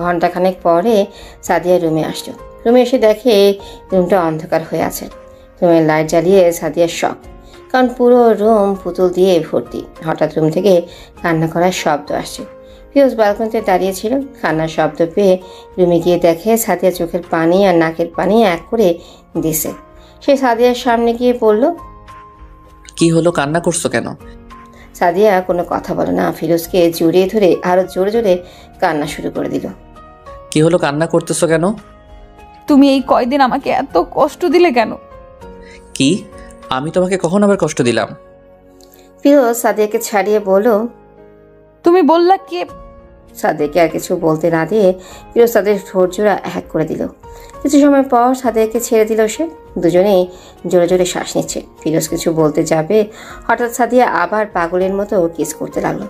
ঘন্টাখানেক পরে সাদিয়া রুমে আসলো। রুমে এসে দেখে রুমটা অন্ধকার হয়ে আছে। রুমের লাইট জ্বালিয়ে সাদিয়ার শখ, কারণ পুরো রুম পুতুল দিয়ে ভর্তি। হঠাৎ রুম থেকে কান্না করার শব্দ আসছে। ফিরোজ ব্যালকনিতে দাঁড়িয়েছিল। কান্নার শব্দ পেয়ে রুমে গিয়ে দেখে সাদিয়া চোখের পানি আর নাকের পানি এক করে দিছে। সে সাদিয়ার সামনে গিয়ে বলল, কি হলো, কান্না করছো কেন? সাদিয়া কোনো কথা বলে না, ফিরোজকে জড়িয়ে ধরে আরো জোরে জোরে কান্না শুরু করে দিল। কি হলো, কান্না করতেছো কেন? তুমি এই কয়দিন আমাকে এত কষ্ট দিলে কেন? কি, আমি তোমাকে কখন আবার কষ্ট দিলাম? ফিরোজ সাদিয়াকে ছাড়িয়ে বলল, তুমি বললা কি? সাদিয়াকে আর কিছু বলতে না দিয়ে ফিরোজ তাদের ঠোঁট জোড়া এক করে দিল। কিছু সময় পর সাদিয়াকে ছেড়ে দিল সে। দুজনেই জোরে জোরে শ্বাস নিচ্ছে। ফিরোজ কিছু বলতে যাবে, হঠাৎ সাদিয়া আবার পাগলের মতো কিস করতে লাগলো।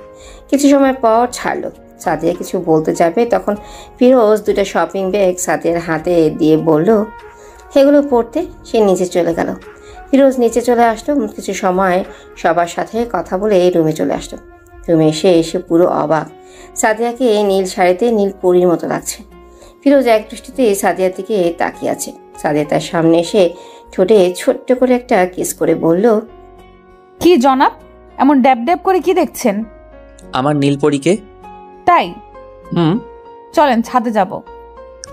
কিছু সময় পর ছাড়লো। সাদিয়া কিছু বলতে যাবে, তখন ফিরোজ দুটো শপিং ব্যাগ সাদিয়ার হাতে দিয়ে বলল, সেগুলো পড়তে। সে নিচে চলে গেল। ফিরোজ নিচে চলে আসলো। কিছু সময় সবার সাথে কথা বলে রুমে চলে আসলো। রুমে এসে পুরো অবাক। সাদিয়াকে নীল শাড়িতে নীল পরীর মতো লাগছে। ফিরোজ এক দৃষ্টিতে সাদিয়ার দিকে তাকিয়ে আছে। সাদিয়া তার সামনে এসে ঠোঁটে ছোট্ট করে একটা কিস করে বলল, কি জনাব, এমন ড্যাব ড্যাব করে কি দেখছেন? আমার নীলপরীকে। তাই? চলেন ছাদে যাব।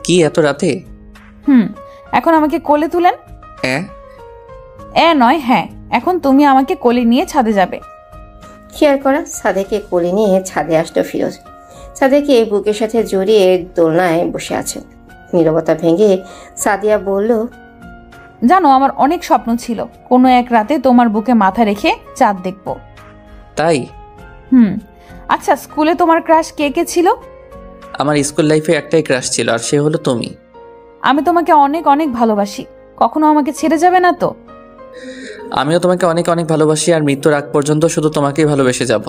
কি এত রাতে? এখন আমাকে কোলে তুলেন। নয়, হ্যাঁ, এখন তুমি আমাকে কোলে নিয়ে ছাদে যাবে। খেয়াল করা সাদিয়াকে কোলে নিয়ে ছাদে আসলো ফিরোজ। সাদিয়াকে বুকের সাথে জড়িয়ে দোলনায় বসে আছে। নীরবতা ভেঙে সাদিয়া বলল, জানো, আমার অনেক স্বপ্ন ছিল কোনো এক রাতে তোমার বুকে মাথা রেখে চাঁদ দেখব। তাই? আচ্ছা, স্কুলে তোমার ক্রাশ কে কে ছিল? আমার স্কুল লাইফে একটাই ক্রাশ ছিল, আর সে হলো তুমি। আমি তোমাকে অনেক অনেক ভালোবাসি। কখনো আমাকে ছেড়ে যাবে না তো? আমিও তোমাকে অনেক অনেক ভালোবাসি, আর মৃত্যুর আগ পর্যন্ত শুধু তোমাকেই ভালোবেসে যাব।